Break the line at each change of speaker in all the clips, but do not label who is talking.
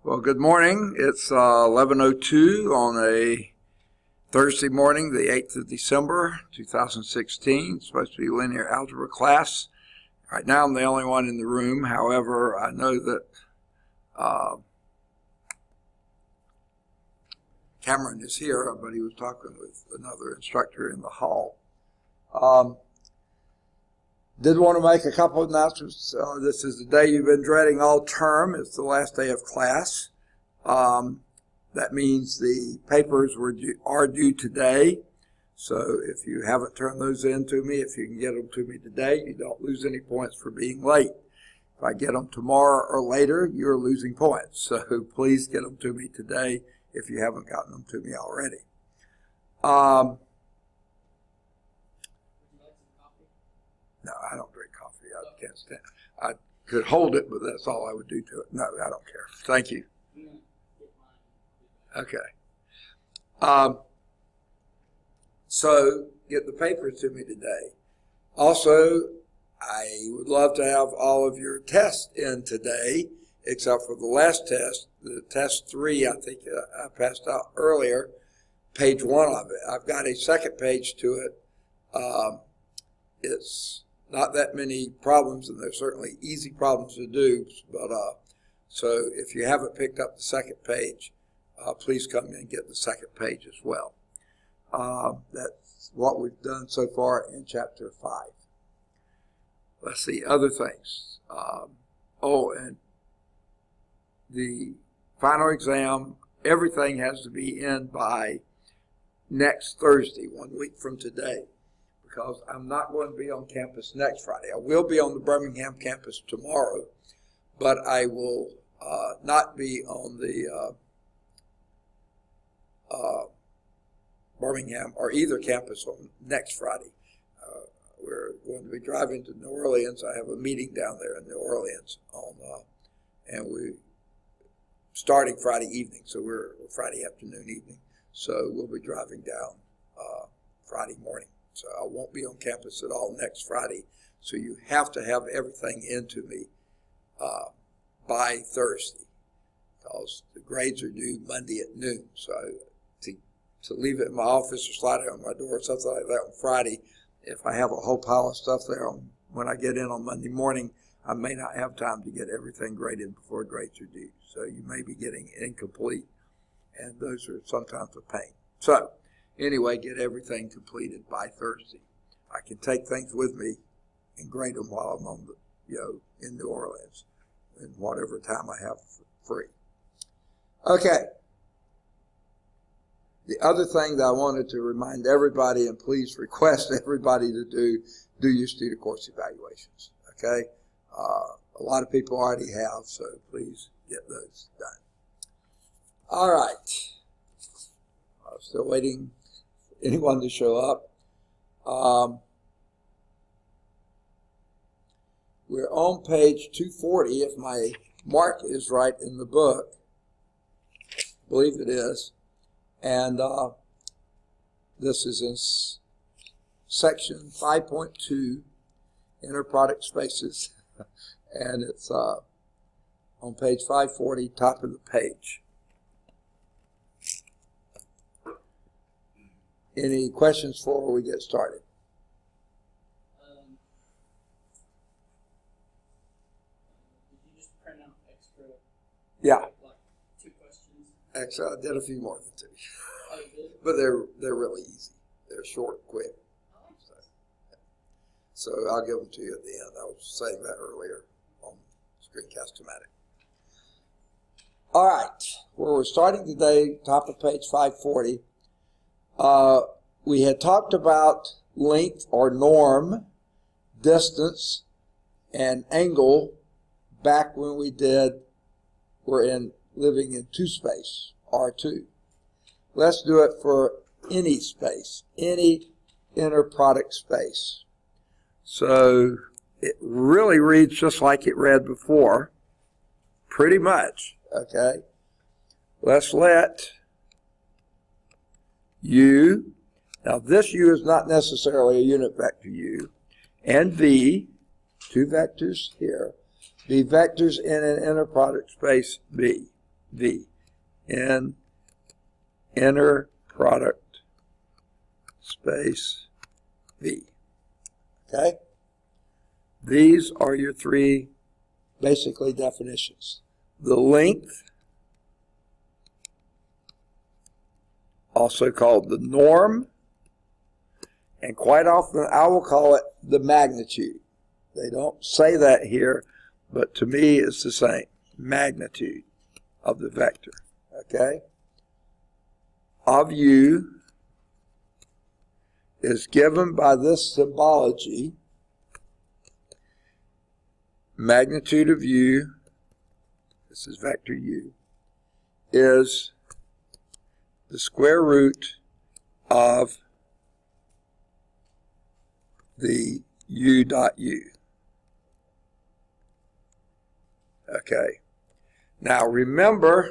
Well, good morning. It's 11:02 on a Thursday morning, the 8th of December, 2016. It's supposed to be linear algebra class. Right now, I'm the only one in the room. However, I know that Cameron is here, but he was talking with another instructor in the hall. Did want to make a couple of announcements. This is the day you've been dreading all term. It's the last day of class. That means the papers are due today. So if you haven't turned those in to me, if you can get them to me today, you don't lose any points for being late. If I get them tomorrow or later, you're losing points. So please get them to me today if you haven't gotten them to me already. No, I don't drink coffee. I can't stand it. I could hold it, but that's all I would do to it. No, I don't care. Thank you. Okay. So get the papers to me today. Also, I would love to have all of your tests in today, except for the last test, the test 3, I think I passed out earlier, page 1 of it. I've got a second page to it. It's not that many problems, and they're certainly easy problems to do, but so if you haven't picked up the second page, please come in and get the second page as well. That's what we've done so far in chapter 5. Let's see, other things. And the final exam, everything has to be in by next Thursday, 1 week from today, because I'm not going to be on campus next Friday. I will be on the Birmingham campus tomorrow, but I will not be on the Birmingham or either campus on next Friday. We're going to be driving to New Orleans. I have a meeting down there in New Orleans and we're starting Friday evening, so we're Friday afternoon, evening. So we'll be driving down Friday morning. So I won't be on campus at all next Friday. So you have to have everything into me by Thursday, because the grades are due Monday at noon. So to leave it in my office or slide it on my door or something like that on Friday, if I have a whole pile of stuff there when I get in on Monday morning, I may not have time to get everything graded before grades are due. So you may be getting incomplete, and those are sometimes a pain. So anyway, get everything completed by Thursday. I can take things with me and grade them while I'm on in New Orleans, in whatever time I have free. Okay. The other thing that I wanted to remind everybody, and please request everybody to do your student course evaluations. Okay. A lot of people already have, so please get those done. All right. I'm still waiting for anyone to show up. We're on page 240, if my mark is right in the book. I believe it is. And this is in section 5.2, inner product spaces. And it's on page 540, top of the page. Any questions before we get started?
Did you just print out extra?
Yeah.
Like 2 questions?
Actually, I did a few more than 2.
Oh, you did?
But they're really easy. They're short, quick. So I'll give them to you at the end. I was saying that earlier on Screencast-O-Matic. All right. Where we're starting today, top of page 540. We had talked about length or norm, distance, and angle back when we're living in 2 space, R2. Let's do it for any space, any inner product space. So it really reads just like it read before, pretty much, okay? Let's let U, now this U is not necessarily a unit vector U, and V, 2 vectors here, be vectors in an inner product space B. V. In inner product space V. Okay? These are your three basically definitions. The length, also called the norm, and quite often I will call it the magnitude. They don't say that here, but to me it's the same. Magnitude of the vector. Okay? Of u is given by this symbology. Magnitude of u, this is vector u, is the square root of the u dot u. Okay. Now remember,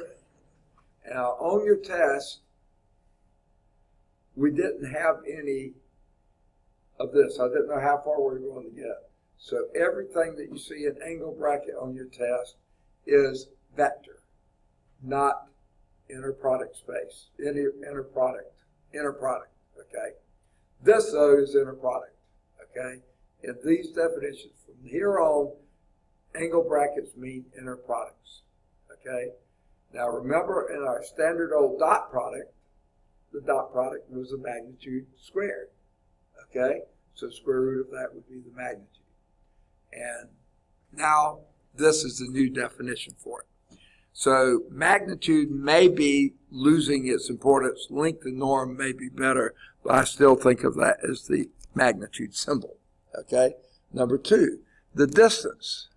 on your test, we didn't have any of this. I didn't know how far we were going to get. So everything that you see in angle bracket on your test is vector, not inner product space, inner product, okay? This, though, is inner product, okay? In these definitions, from here on, angle brackets mean inner products, okay? Now remember, in our standard old dot product, the dot product was the magnitude squared, okay? So the square root of that would be the magnitude. And now this is the new definition for it. So magnitude may be losing its importance. Length and norm may be better, but I still think of that as the magnitude symbol. Okay? Number two, the distance.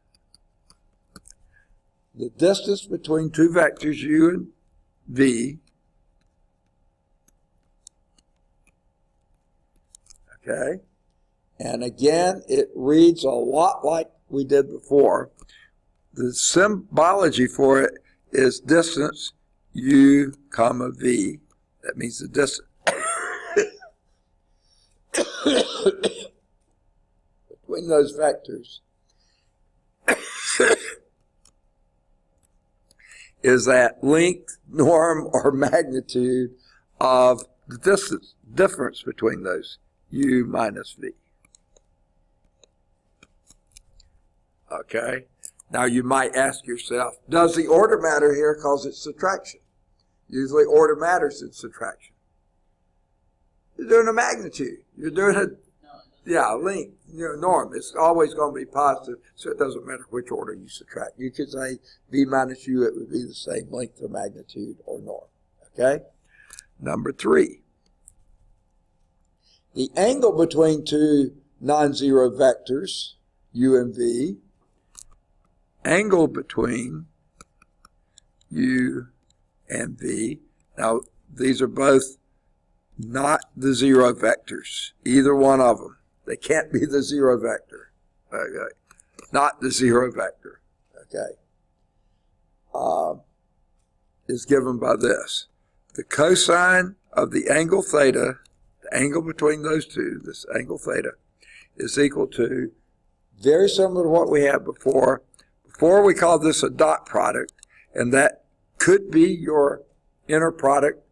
The distance between two vectors, u and v, okay? And again, it reads a lot like we did before. The symbology for it is distance u comma v. That means the distance between those vectors is that length, norm, or magnitude of the distance, difference between those, u minus v. Okay? Now you might ask yourself, does the order matter here because it's subtraction? Usually order matters in subtraction. You're doing a magnitude. You're doing a length, norm. It's always going to be positive, so it doesn't matter which order you subtract. You could say v minus u, it would be the same length or magnitude or norm. Okay? Number three. The angle between two non-zero vectors, u and v, angle between u and v. Now, these are both not the zero vectors, either one of them. They can't be the zero vector. Okay. Not the zero vector. Okay. Is given by this. The cosine of the angle theta, the angle between those two, this angle theta, is equal to, very similar to what we had before. Before we called this a dot product, and that could be your inner product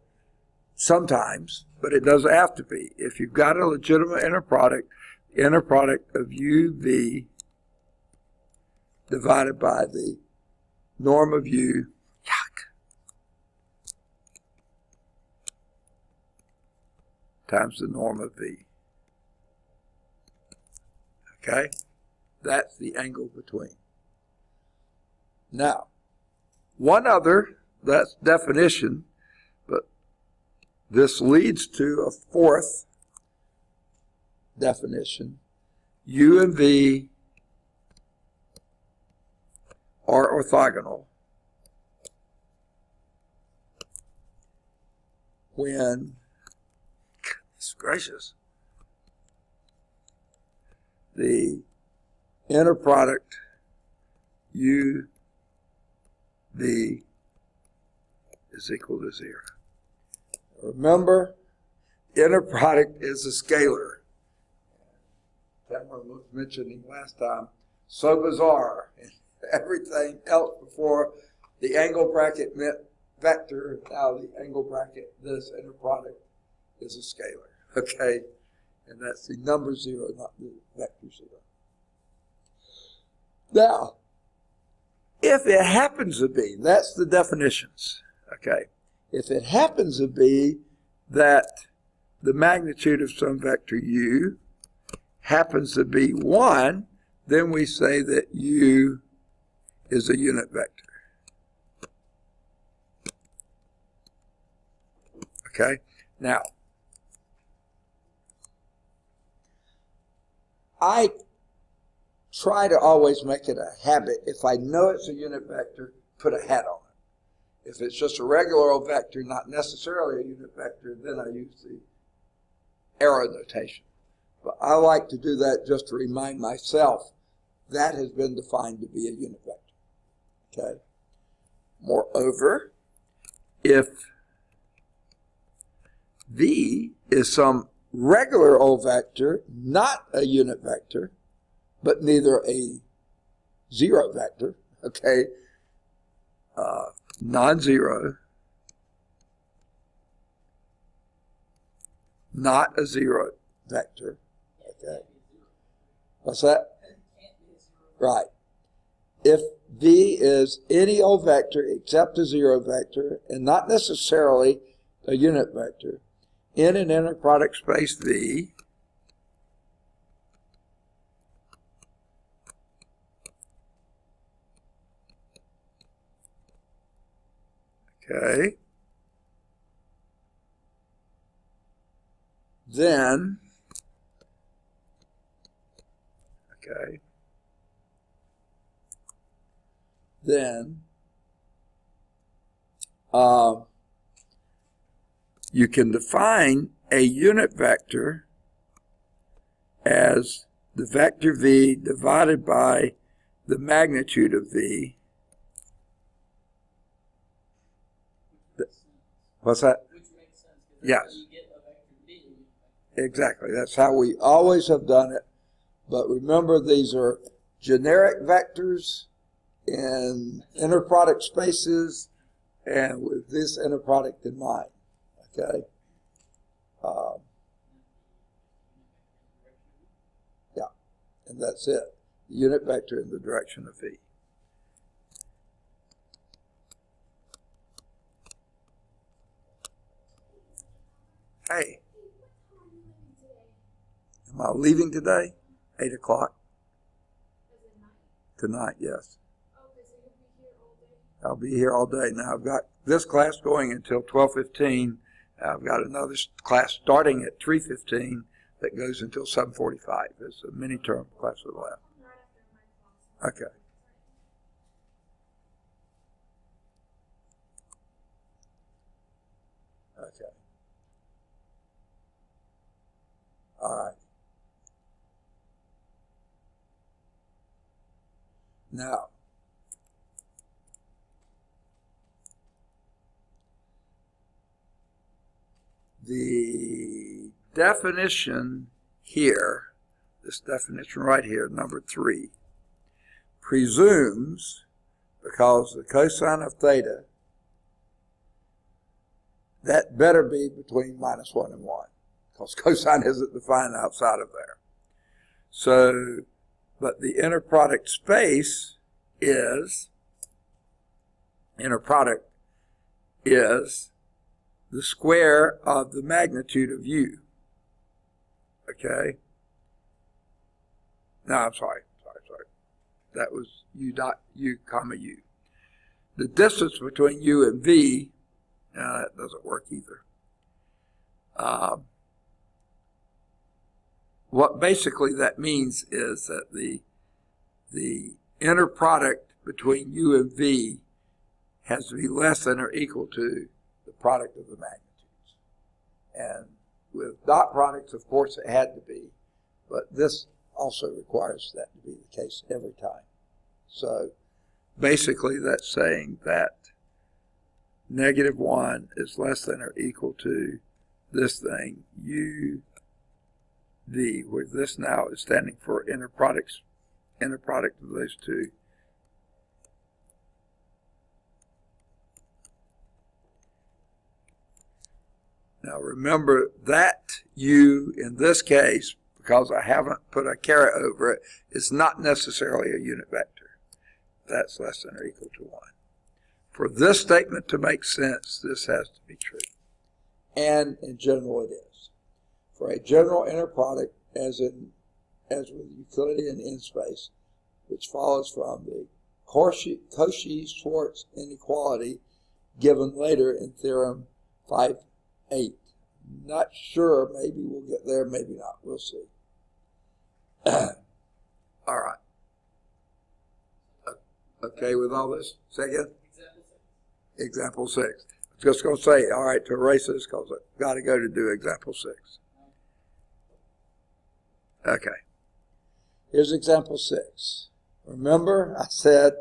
sometimes, but it doesn't have to be. If you've got a legitimate inner product of uv divided by the norm of u, times the norm of v. Okay? That's the angle between. Now, one other, that's definition, but this leads to a fourth definition. U and V are orthogonal when, goodness gracious, the inner product U V is equal to 0. Remember, inner product is a scalar. Tamara was mentioning last time, so bizarre. Everything else before the angle bracket meant vector. Now the angle bracket, this inner product, is a scalar. Okay? And that's the number 0, not the vector 0. Now, if it happens to be, that's the definitions. Okay? If it happens to be that the magnitude of some vector u happens to be 1, then we say that u is a unit vector. Okay? Now, I try to always make it a habit. If I know it's a unit vector, put a hat on it. If it's just a regular old vector, not necessarily a unit vector, then I use the arrow notation. But I like to do that just to remind myself that has been defined to be a unit vector. Okay? Moreover, if V is some regular old vector, not a unit vector, but neither a 0 vector, okay, non-zero, not a 0 vector, okay. What's that? Right. If V is any old vector except a 0 vector, and not necessarily a unit vector, in an inner product space V, okay, then, okay, then you can define a unit vector as the vector V divided by the magnitude of V. What's that?
Which makes sense.
Yes.
You get a vector V.
Exactly. That's how we always have done it. But remember, these are generic vectors in inner product spaces and with this inner product in mind. Okay? Yeah. And that's it. The unit vector in the direction of V. Hey. Am I leaving today? 8 o'clock. Tonight, yes. I'll be here all day. Now I've got this class going until 12:15. I've got another class starting at 3:15 that goes until 7:45. It's a mini-term class of the lab. Okay. Okay. All right. Now, the definition here, this definition right here, number 3, presumes, because the cosine of theta, that better be between -1 and 1, because cosine isn't defined outside of there. So, but the inner product space is, inner product is the square of the magnitude of u. Okay? No, I'm sorry. That was u dot u comma u. The distance between u and v, that doesn't work either. What basically that means is that the inner product between u and v has to be less than or equal to the product of the magnitudes. And with dot products, of course, it had to be, but this also requires that to be the case every time. So basically that's saying that -1 is less than or equal to this thing, u v, where this now is standing for inner product of those two. Now remember that U in this case, because I haven't put a caret over it, is not necessarily a unit vector. That's less than or equal to 1. For this statement to make sense, this has to be true. And in general it is. For a general inner product, as with Euclidean in space, which follows from the Cauchy-Schwarz inequality given later in Theorem 5.8. Not sure, maybe we'll get there, maybe not, we'll see. All right. Okay with all this? Say again? Example 6. I'm just going to say, all right, to erase this because I've got to go to do example 6. Okay. Here's example 6. Remember, I said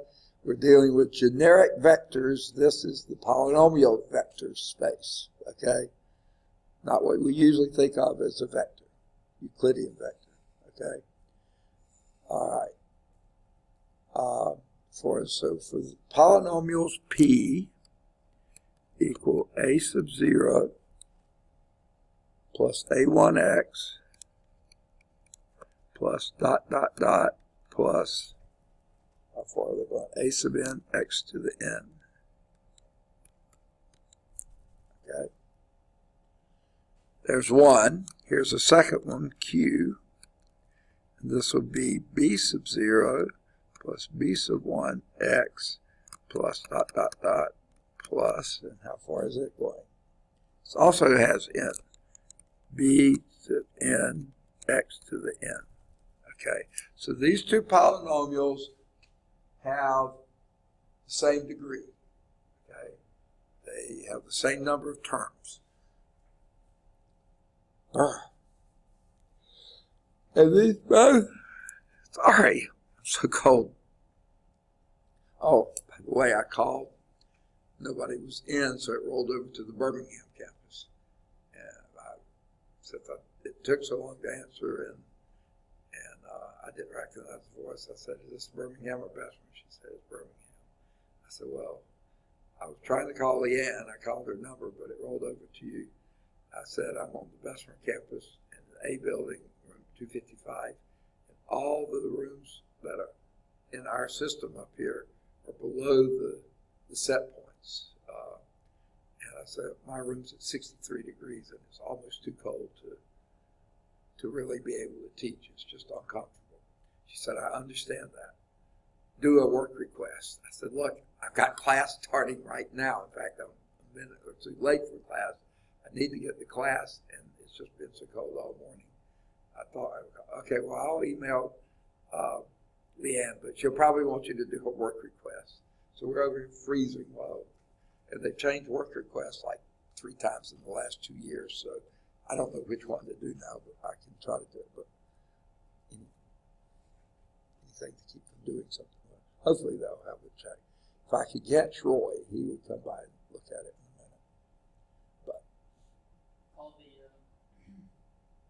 we're dealing with generic vectors. This is the polynomial vector space, okay? Not what we usually think of as a vector, Euclidean vector, okay? All right. For the polynomials P equal A sub 0 plus A1x plus dot dot dot plus, how far are they going? A sub n x to the n. Okay. There's one. Here's a second one, Q. And this will be B sub 0 plus B sub 1 x plus dot dot dot plus, and how far is it going? It also has n. B sub n x to the n. Okay, so these two polynomials have the same degree. Okay, they have the same number of terms. And these both, sorry, I'm so cold. Oh, by the way, I called. Nobody was in, so it rolled over to the Birmingham campus. And I said it took so long to answer, and I didn't recognize the voice. I said, is this Birmingham or Bessemer? She said, it's Birmingham. I said, well, I was trying to call Leanne. I called her number, but it rolled over to you. I said, I'm on the Bessemer campus in the A building, room 255. And all the rooms that are in our system up here are below the set points. And I said, my room's at 63 degrees, and it's almost too cold to really be able to teach. It's just uncomfortable. She said, I understand that. Do a work request. I said, look, I've got class starting right now. In fact, I'm a minute or two late for class. I need to get to class, and it's just been so cold all morning. I thought, okay, well, I'll email Leanne, but she'll probably want you to do a work request. So we're over here freezing low. And they've changed work requests like 3 times in the last 2 years. So I don't know which one to do now, but I can try to do it. But anything to keep from doing something. Hopefully they'll have a check. If I could get Troy, he would come by and look at it in a minute. But
All the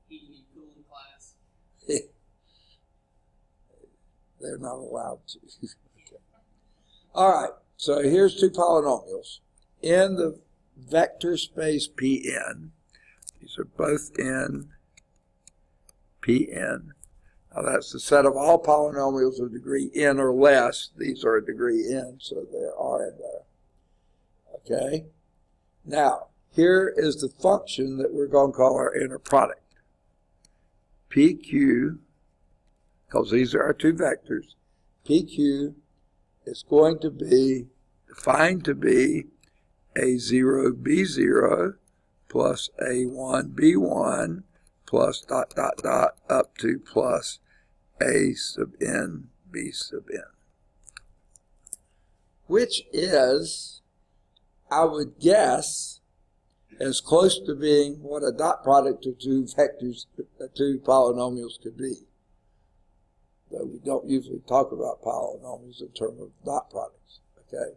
heating and cooling class.
they're not allowed to. Okay. All right. So here's two polynomials in the vector space Pn. These are both in Pn. Now that's the set of all polynomials of degree n or less. These are a degree n, so there are in there. Okay? Now, here is the function that we're going to call our inner product. PQ, because these are our two vectors, PQ is going to be defined to be A0B0 plus A1B1 plus dot dot dot up to plus A sub n B sub n, which is, I would guess, as close to being what a dot product of two vectors, two polynomials could be. Though we don't usually talk about polynomials in terms of dot products, okay?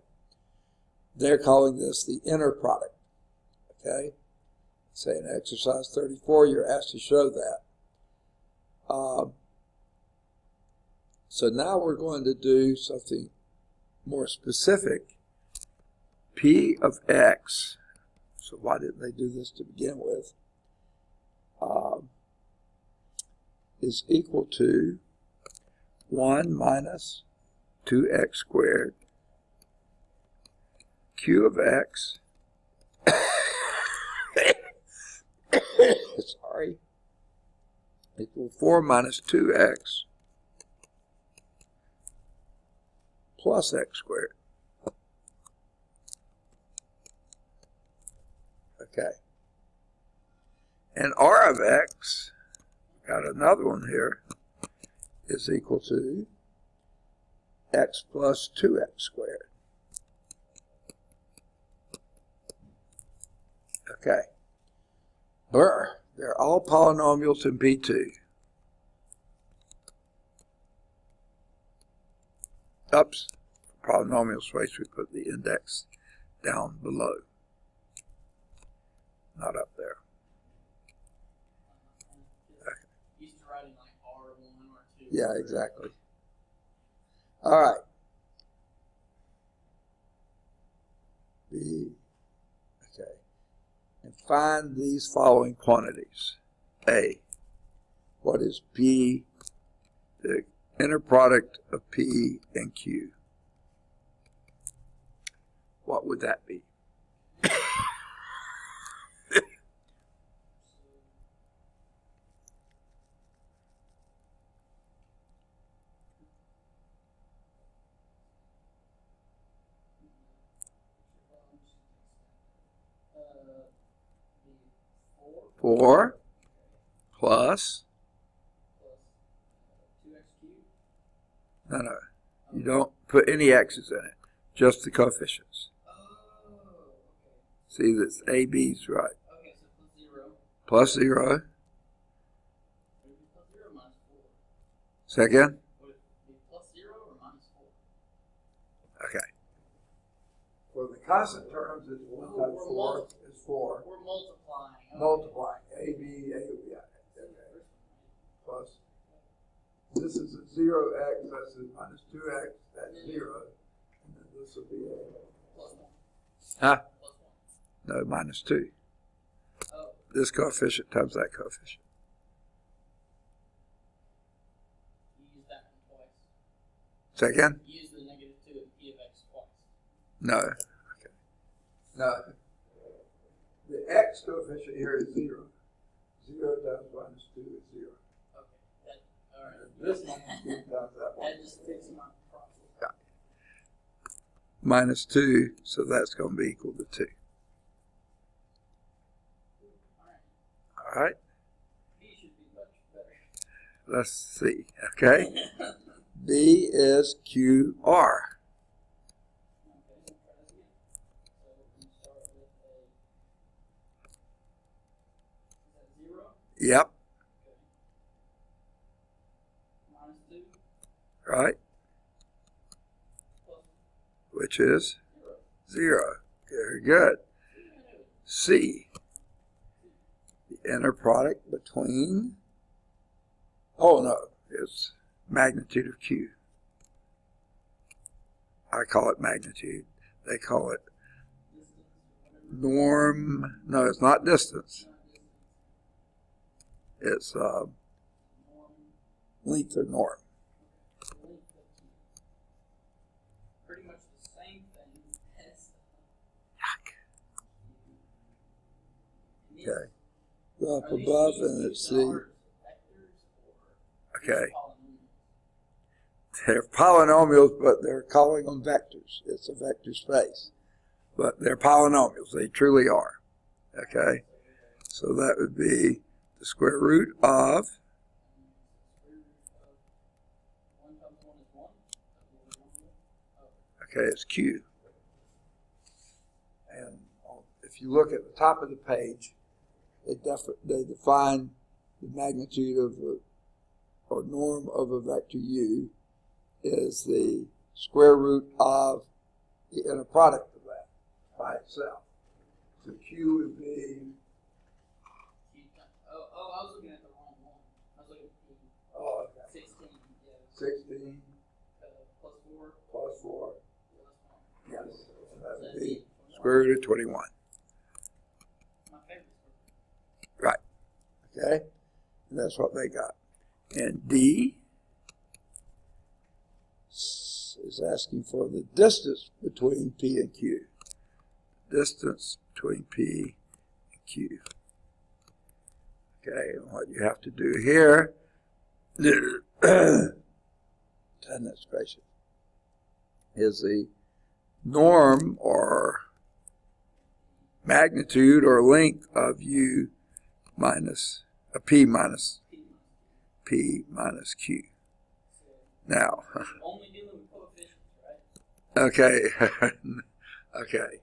They're calling this the inner product, okay? Say in exercise 34, you're asked to show that. So now we're going to do something more specific. P of x so why didn't they do this to begin with, is equal to 1 minus 2x squared q of x, sorry, equal 4 minus 2x plus x squared. Okay. And r of x, got another one here, is equal to x plus 2x squared. Okay. They're all polynomials in P2. Oops. Polynomial space, we put the index down below. Not up there.
Used to writing like R1, R2.
Yeah, exactly. All right. B. Okay. And find these following quantities. A. What is P? The inner product of P and Q. What would that be? Four plus
2x cubed.
no. You don't put any x's in it, just the coefficients.
Oh, okay.
See, that's A, B's right.
Okay, so
Plus 0.
Would it be plus 0 or minus 4?
Second.
Would it be plus 0 or minus 4?
Okay. For the constant terms, it's 1 times 4 is 4.
We're multiplying. Okay.
Multiplying. A, B, A, yeah. Okay. Plus. This is a 0x, that's a minus 2x, that's 0. And then this will be a.
Plus 1.
Huh?
Plus 1.
No, minus 2.
Oh.
This coefficient times that coefficient.
You use that one twice.
Second?
You use the negative 2 and P of x twice.
No. Okay. No. The x coefficient here is 0. 0 times minus 2 is 0.
Okay. That, all right.
And this minus 2 times that one.
That just fixes my problem.
Yeah. Minus 2, so that's going to be equal to 2. All right.
B should be much better.
Let's see. Okay. B is QR.
Okay, we'll try that again. So we start with a, is that 0?
Yep.
Okay. Minus 2
Right.
plus
Which is
0.
0. Very good. C. The inner product between. Oh no, it's magnitude of Q. I call it magnitude. They call it norm. No, it's not distance. It's length or norm.
Pretty much the same thing as
Okay. Go up above and let's see. Okay. They're polynomials, but they're calling them vectors. It's a vector space. But they're polynomials. They truly are. Okay? So that would be the square root of, okay, it's Q. And if you look at the top of the page, they define the magnitude of or norm of a vector U is the square root of the inner product of that by itself. So Q would be.
Oh, I was looking at the wrong one. I was looking at
Oh, okay.
16. Yeah.
16
Plus 4.
plus 4.
Plus 1.
Yes. So that would be square root of 21. Okay? And that's what they got. And D is asking for the distance between P and Q. Distance between P and Q. Okay, and what you have to do here, goodness gracious, is the norm or magnitude or length of U minus a P minus Q. Now,
Only dealing with coefficients, right?
okay, okay.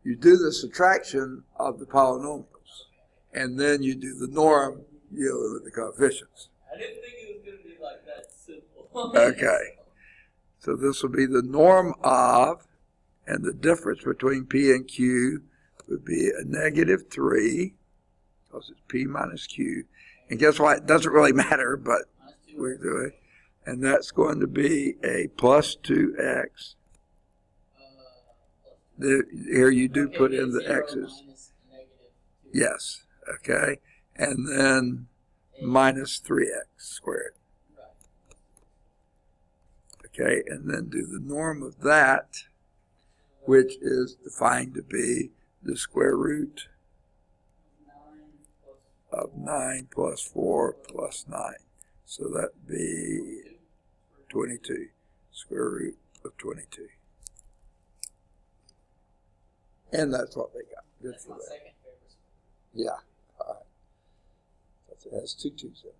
You do the subtraction of the polynomials, and then you do the norm dealing with the coefficients.
I didn't think it was going to be like that simple.
Okay. So this will be the norm of, and the difference between P and Q would be a -3, because it's P minus Q. And guess what? It doesn't really matter, but we do it. And that's going to be a plus 2x. Here you do put in the x's. Yes. Okay. And then minus 3x squared. Okay. And then do the norm of that, which is defined to be the square root of 9 plus 4 plus 9. So that would be 22. Square root of 22. And that's what they got. Good for that. Yeah. All right. It has 2 2's in it.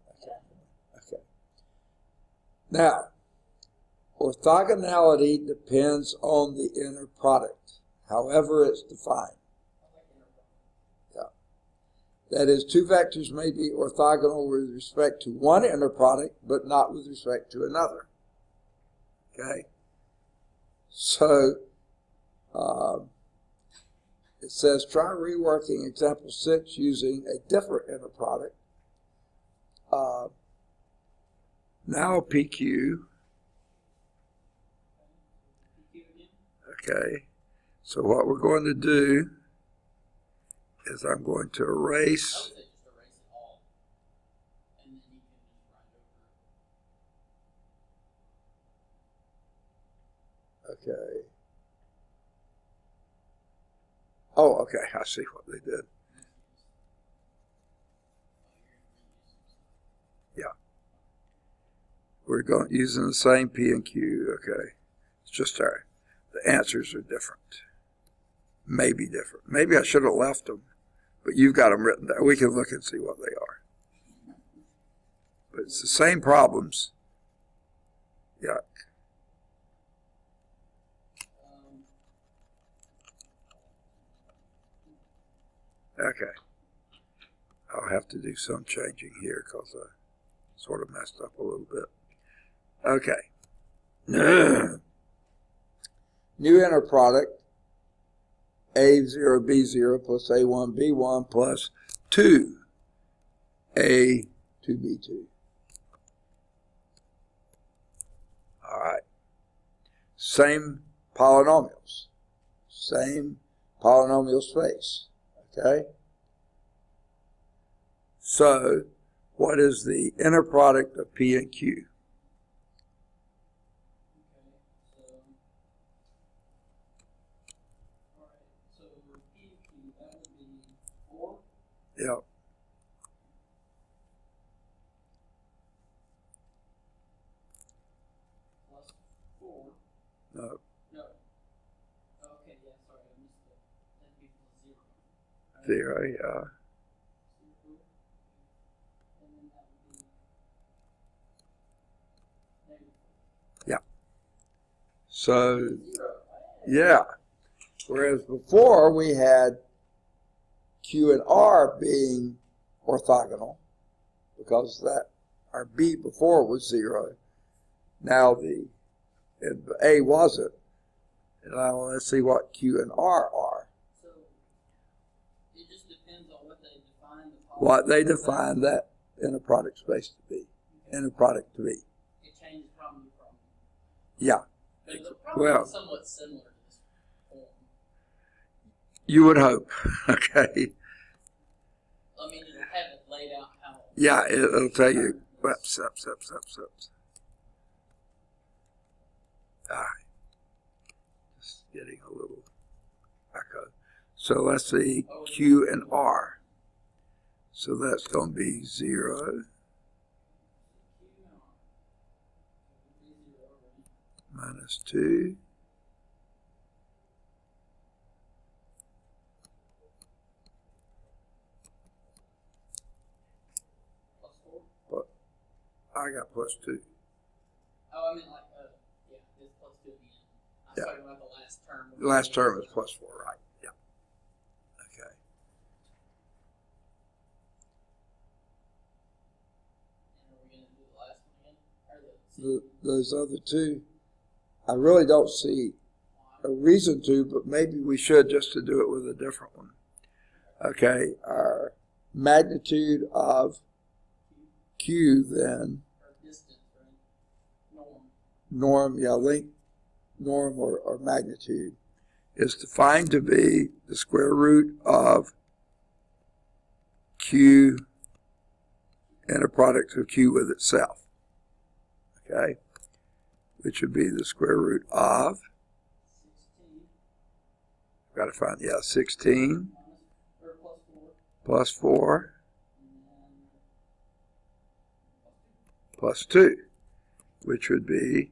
Okay. Now, orthogonality depends on the inner product, however it's defined. Yeah. That is, two vectors may be orthogonal with respect to one inner product, but not with respect to another. Okay? So, it says, try reworking example 6 using a different inner product. Now PQ. Okay. So what we're going to do is I'm going to erase. Okay. Oh, okay. I see what they did. Yeah. We're going using the same P and Q. Okay. It's just the answers are different. Maybe different. Maybe I should have left them, but you've got them written down. We can look and see what they are. But it's the same problems. Yuck. Okay. I'll have to do some changing here because I sort of messed up a little bit. Okay. New inner product, A0, B0 plus A1, B1 plus 2, A2, B2. All right. Same polynomials. Same polynomial space. Okay? So, what is the inner product of P and Q? Yep.
Plus 4.
No.
No. Okay, yeah, sorry, I missed it. That'd be plus 0.
0, yeah.
And then that would be negative.
Yeah. So, yeah. Whereas before we had Q and R being orthogonal, because that our B before was 0. Now and A wasn't. And now let's see what Q and R are.
So it just depends on what they define
What they define that inner product space to be. Inner product to be.
It changes problem to problem.
Yeah.
But it's probably somewhat similar to this form.
You would hope. Okay. Yeah, it'll tell you. Whoops. All right. Just getting a little echo. So let's see Q and R. So that's going to be 0 minus 2 but I got plus 2.
Oh, I mean like, yeah, it's plus 2 at the end. I was
Yeah.
talking about the last term.
The last term is plus 4, right? Yeah. Okay.
And are we going to do the last one again? Or
Those other two, I really don't see a reason to, but maybe we should just to do it with a different one. Okay, our magnitude of Q then,
or distance, right?
norm, yeah, length, norm or magnitude, is defined to be the square root of Q and a product of Q with itself. Okay, which would be the square root of
16.
Got to find, 16
Or
plus 4
and then
plus 2, which would be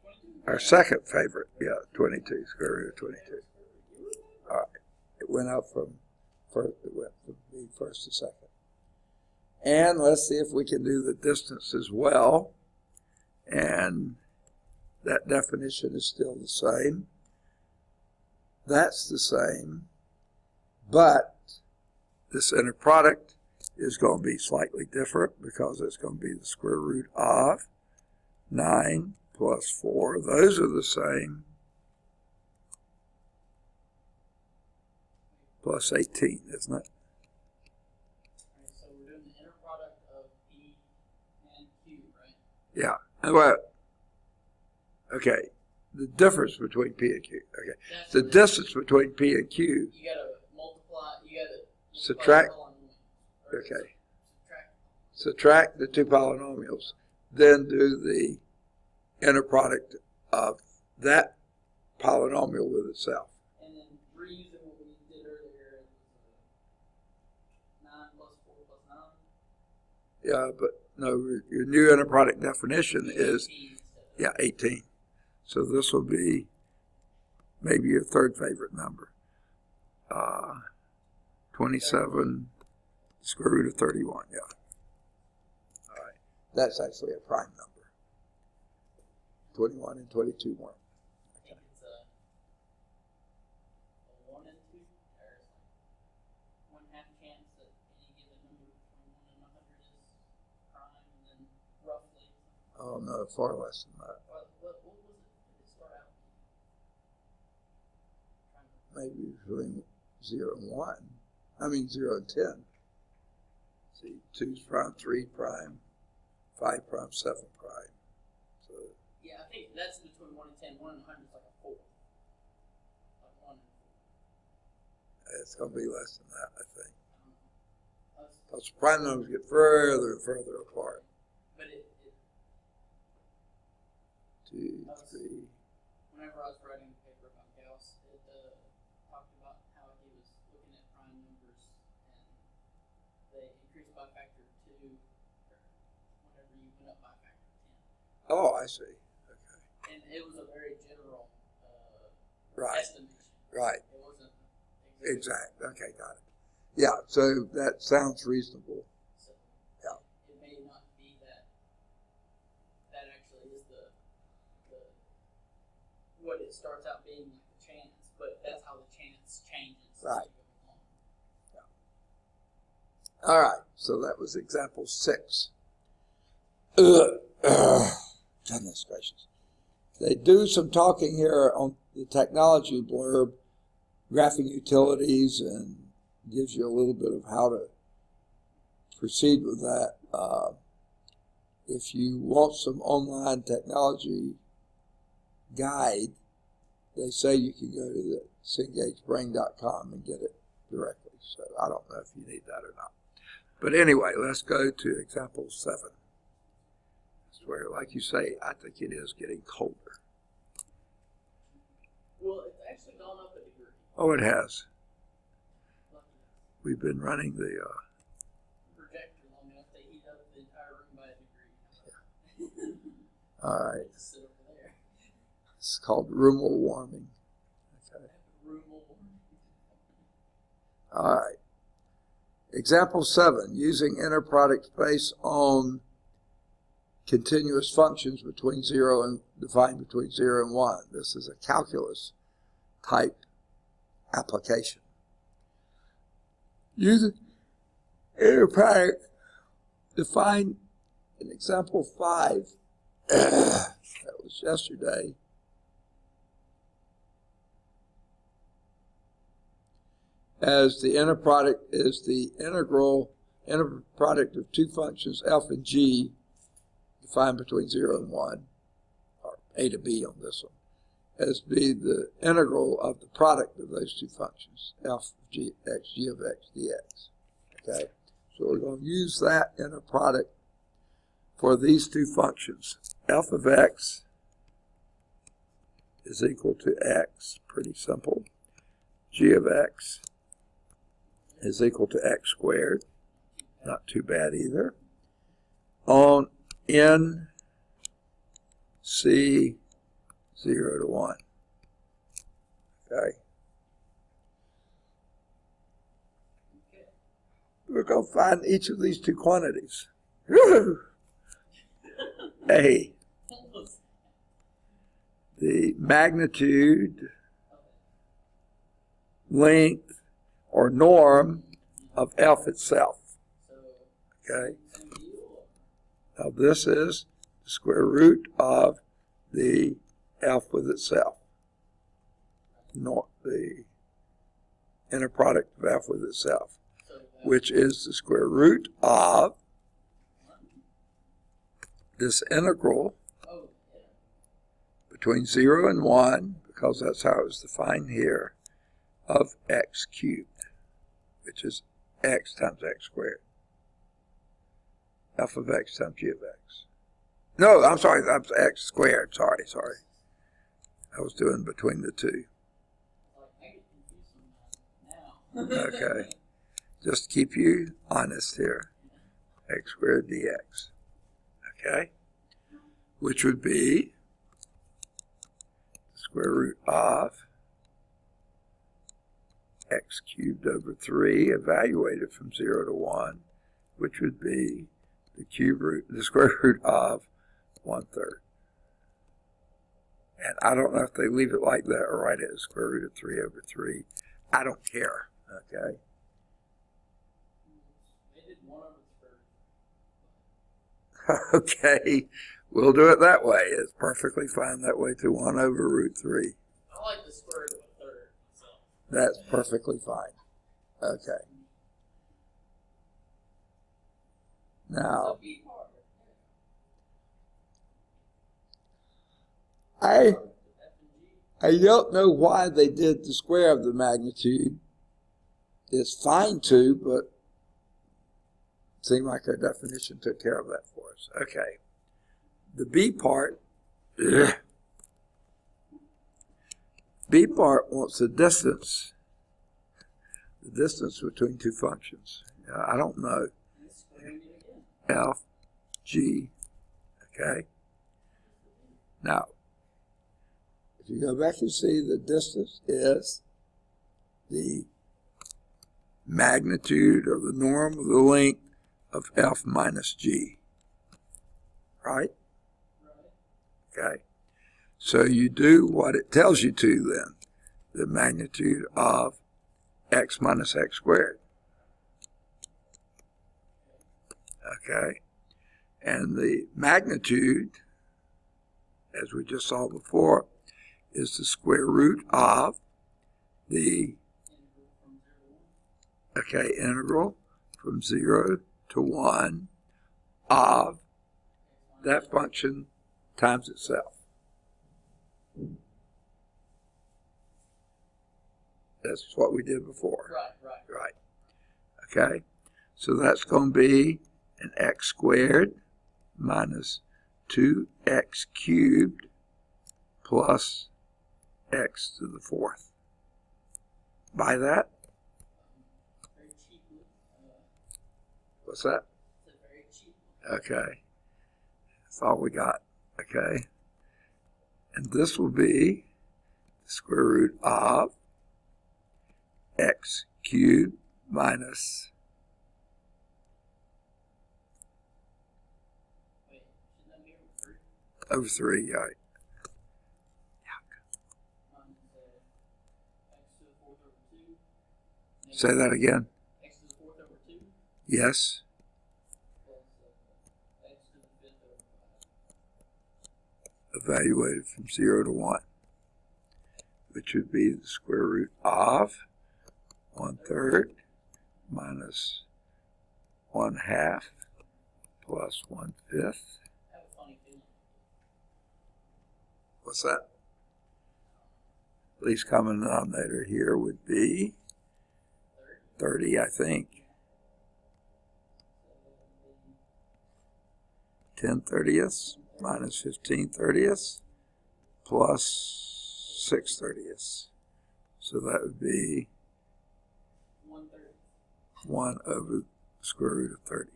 22.
our second favorite. 22, square root of 22. All right, it went up from first, it went from the first to second. And let's see if we can do the distance as well. And that definition is still the same. That's the same, but this inner product is going to be slightly different because it's going to be the square root of 9 plus 4. Those are the same, plus 18, isn't it?
Right, so we're doing the inner product of P and Q, right?
Yeah. Well, okay. The difference between P and Q. Okay.
That's
The distance between P and Q.
You gotta multiply. You gotta
Subtract.
Or
Okay.
subtract.
Subtract the two polynomials. Then do the inner product of that polynomial with itself.
And then reusing what we did earlier, 9 plus 4 plus 9.
Yeah, but no, your new inner product definition is 18. So this will be maybe your third favorite number. 27 square root of 31. Yeah. All right. That's actually a prime number. 21 and 22 weren't.
I think it's a 1 and 2. There's like 1/2 chance that any given number between 1 and 100 is prime, and then roughly.
Oh no, far less than that.
What was it? Did it start out?
Maybe between 0 and 1. I mean 0 and 10. See, 2's prime, 3 prime, 5 prime, 7 prime. So
Yeah, I think that's between 1 and 10. 1 and 100 is like a 4. Like 1 and 4.
it's going to be less than that, I think.
I don't know.
Because prime numbers get further and further apart.
But it
2, 3.
whenever I was writing the paper about Gauss, it talked about how he was looking at prime numbers and they increased by a factor of 2 whenever you went up by a factor of 10.
Oh, I see. Okay.
And it was a very general
Right.
estimation.
Right.
It wasn't
Exact. Okay, got it. Yeah, so that sounds reasonable.
So
Yeah.
it may not be that actually is the what it starts out being like the chance, but that's how the chance changes.
Right.
as you go along.
All right, so that was example 6. Goodness gracious. They do some talking here on the technology blurb, graphing utilities, and gives you a little bit of how to proceed with that. If you want some online technology guide, they say you can go to the CengageBrain.com and get it directly. So I don't know if you need that or not. But anyway, let's go to example 7. That's where, like you say, I think it is getting colder.
Well, it's actually gone up a degree.
Oh, it has. We've been running the
Projector long enough to heat up the entire room by a degree.
all right.
Just sit over there.
It's called roomal warming. Okay.
Room will warm.
All right. Example 7, using inner product space on continuous functions between 0 and defined between 0 and 1. This is a calculus type application. Using inner product defined in example 5, that was yesterday, as the inner product is the inner product of two functions f and g defined between 0 and 1, or a to b on this one, as be the integral of the product of those two functions, f of g of x dx. Okay, so we're going to use that inner product for these two functions. F of x is equal to x, pretty simple. G of x is equal to x squared, not too bad either, on n c 0 to 1. Okay. We're going to find each of these two quantities. A, the magnitude, length, or norm of f itself. Okay. Now this is the square root of the f with itself, not the inner product of f with itself, which is the square root of this integral between 0 and 1, because that's how it was defined here, of x cubed, which is x times x squared. F of x times g of x. No, I'm sorry, that's x squared. Sorry. I was doing between the two. Okay. Just to keep you honest here. X squared dx. Okay? Which would be the square root of x cubed over 3 evaluated from 0 to 1, which would be the square root of 1/3. And I don't know if they leave it like that or write it as square root of 3 over 3. I don't care. Okay? Okay, we'll do it that way. It's perfectly fine that way to 1 over root 3.
I like the square root of 1/3. So.
That's perfectly fine. Okay. Now, I don't know why they did the square of the magnitude. It's fine too, but it seemed like our definition took care of that for us. Okay. The B part, B part wants the distance between two functions. I don't know. F, G, okay? Now, if you go back and see, the distance is the magnitude or the norm of the length of F minus G, right? Okay. So you do what it tells you to then, the magnitude of x minus x squared. Okay. And the magnitude, as we just saw before, is the square root of the integral from 0 to 1 of that function times itself. That's what we did before.
Right.
Okay? So that's going to be an x squared minus 2x cubed plus x to the fourth. Buy that?
Very cheaply.
What's that?
It's a very cheap.
Okay. That's all we got. Okay. And this will be the square root of x cubed minus,
Wait, shouldn't that be over 3?
over 3, right?
X to the fourth over 2.
Say that again.
X to the fourth over 2
Yes.
plus x to the fifth over 5.
Evaluated from 0 to 1, which would be the square root of 1/3 minus 1/2 plus 1/5.
I have a funny feeling.
What's that? Least common denominator here would be 30, I think. 10/30 minus 15/30 plus 6/30. So that would be
1/3.
1 over the square root of 30.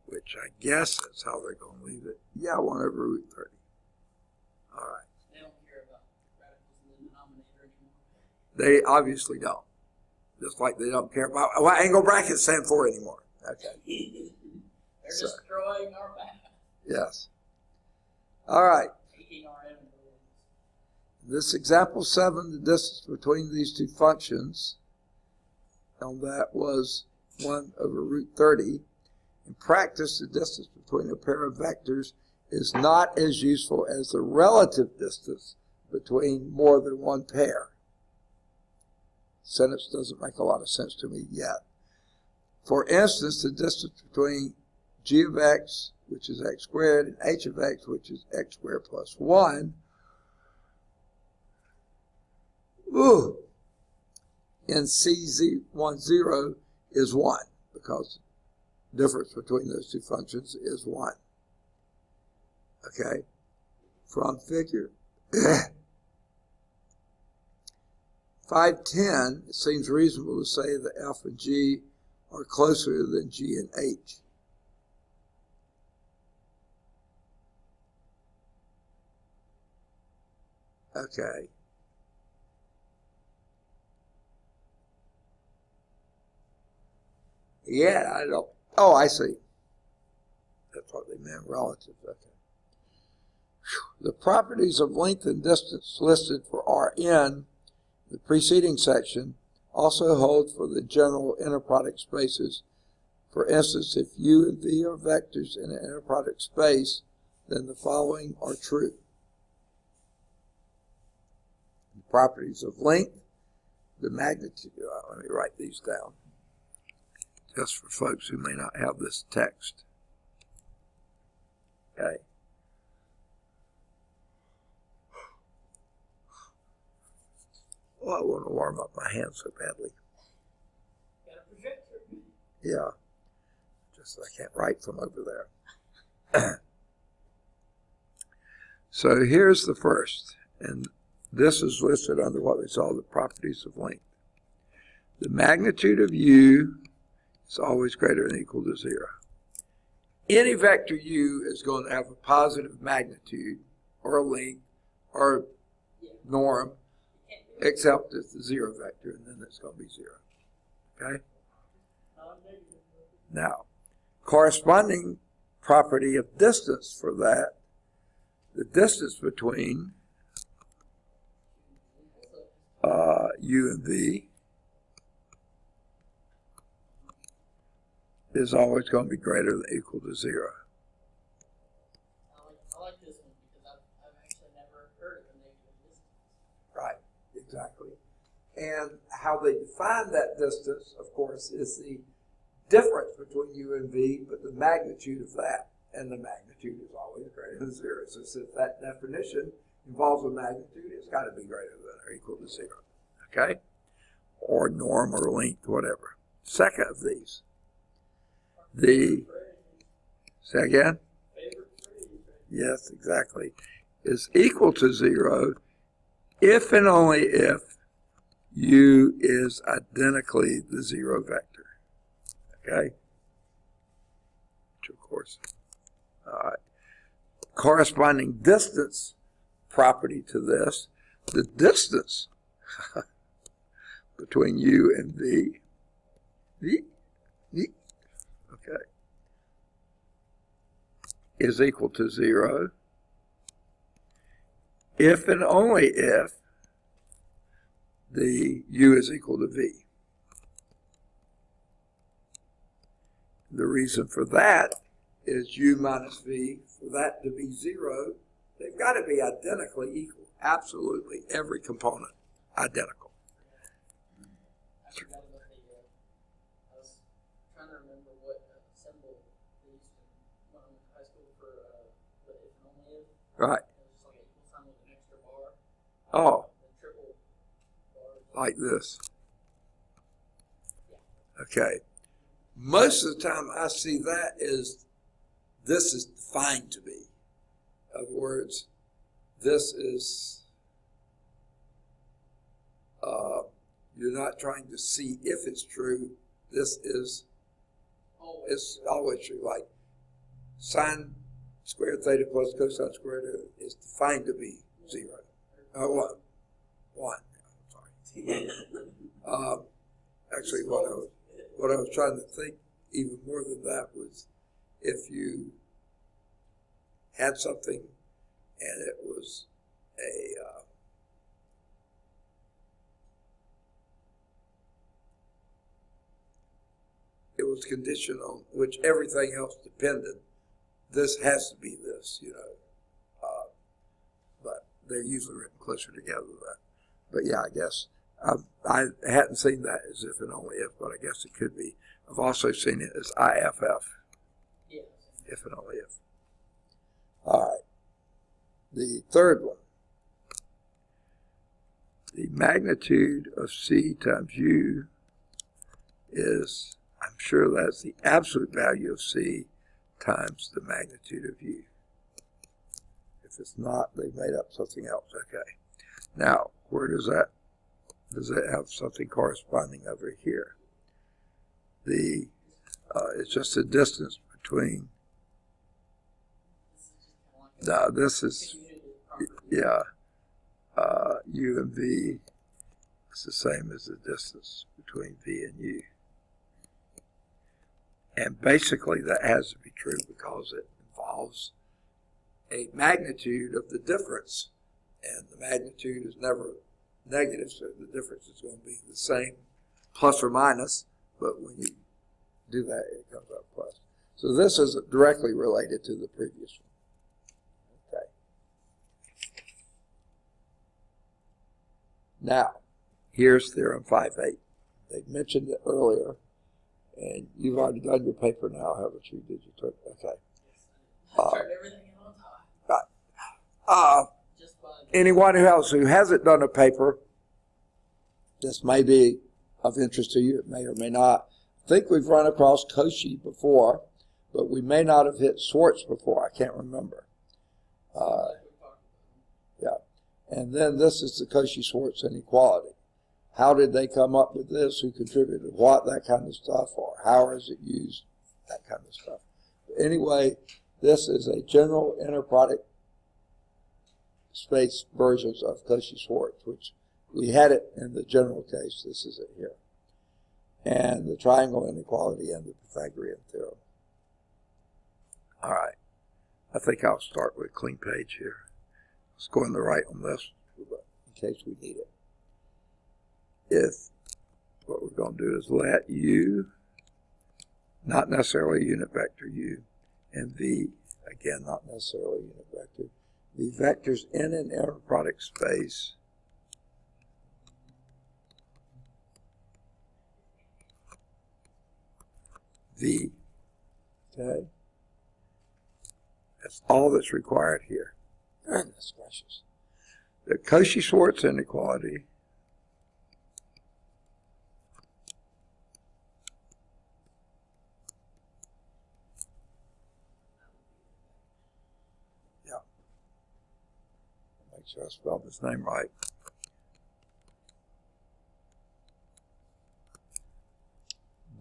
Which I guess that's how they're going to leave it. Yeah, 1 over root 30. All right.
They don't care about radicals in the denominator anymore.
They obviously don't. Just like they don't care about what angle brackets stand for anymore. Okay.
They're
So-
destroying our math.
Yes. All right.
Taking our evidence.
This example 7, the distance between these two functions, and that was 1 over root 30. In practice, the distance between a pair of vectors is not as useful as the relative distance between more than one pair. Sentence doesn't make a lot of sense to me yet. For instance, the distance between g of x, which is x squared, and h of x, which is x squared plus 1, in C10 is 1, because the difference between those two functions is 1. Okay? From figure 510, it seems reasonable to say that f and g are closer than g and h. Okay. Yeah, I don't. Oh, I see. That's what they meant, relative. Okay. The properties of length and distance listed for Rn, the preceding section, also hold for the general inner product spaces. For instance, if U and V are vectors in an inner product space, then the following are true. The properties of length, the magnitude. Let me write these down, just for folks who may not have this text. Okay. Oh, I want to warm up my hands so badly.
Got a projector.
Yeah. Just I can't write from over there. So here's the first, and this is listed under what they call the properties of length. The magnitude of U is always greater than or equal to 0. Any vector U is going to have a positive magnitude or a length or norm, except it's the 0 vector, and then it's going to be 0. Okay? Now, corresponding property of distance for that, the distance between U and V is always going to be greater than or equal to 0.
I like this one because I've actually never heard of a negative distance.
Right, exactly. And how they define that distance, of course, is the difference between U and V, but the magnitude of that. And the magnitude is always greater than 0. So since that definition involves a magnitude, it's got to be greater than or equal to 0. Okay? Or norm or length, whatever. second of these. Say again? Yes, exactly. Is equal to 0 if and only if u is identically the 0 vector. Okay? Which of course. All right. Corresponding distance property to this, the distance between u and v, okay, is equal to 0 if and only if the u is equal to v. The reason for that is u minus v, for that to be 0, they've got to be identically equal. Absolutely, every component identical.
I forgot about I was trying to remember what symbol they used when I went to high school for the if and only if.
Right.
It was just like an equal sign with an extra bar.
Oh,
The triple bars.
like this.
Yeah.
Okay. Most of the time I see that is, this is defined to be. In other words, this is, you're not trying to see if it's true. This is, it's always true. Like sine squared theta plus cosine squared is defined to be 0. 1. Sorry. Actually, what I was trying to think even more than that was if you had something and it was it was conditioned on which everything else depended. This has to be this, but they're usually written closer together than that. But yeah, I guess I hadn't seen that as if and only if, but I guess it could be. I've also seen it as IFF,
Yes.
if and only if. All right. The third one, the magnitude of C times U is, I'm sure that's the absolute value of C times the magnitude of U. If it's not, they've made up something else. Okay. Now, where does that have something corresponding over here? It's just the distance between, this is, yeah, U and V is the same as the distance between V and U. And basically that has to be true because it involves a magnitude of the difference. And the magnitude is never negative, so the difference is going to be the same, plus or minus, but when you do that, it comes out plus. So this is directly related to the previous one. Okay. Now, here's Theorem 5.8. They mentioned it earlier, and you've already done your paper now, haven't you? Did you turn? Okay.
I turned everything in on time.
Anyone else who hasn't done a paper, this may be of interest to you, it may or may not. I think we've run across Cauchy before, but we may not have hit Schwartz before. I can't remember. Yeah. And then this is the Cauchy-Schwartz inequality. How did they come up with this? Who contributed what? That kind of stuff. Or how is it used? That kind of stuff. But anyway, this is a general inner product space versions of Cauchy-Schwartz, which we had it in the general case. This is it here. And the triangle inequality and the Pythagorean theorem. All right. I think I'll start with a clean page here. Let's go in the right on this in case we need it. If what we're going to do is let U, not necessarily a unit vector U, and V, again, not necessarily a unit vector, the vectors in an inner product space V. Okay? That's all that's required here. Goodness gracious. The Cauchy-Schwartz inequality sure I spelled his name right.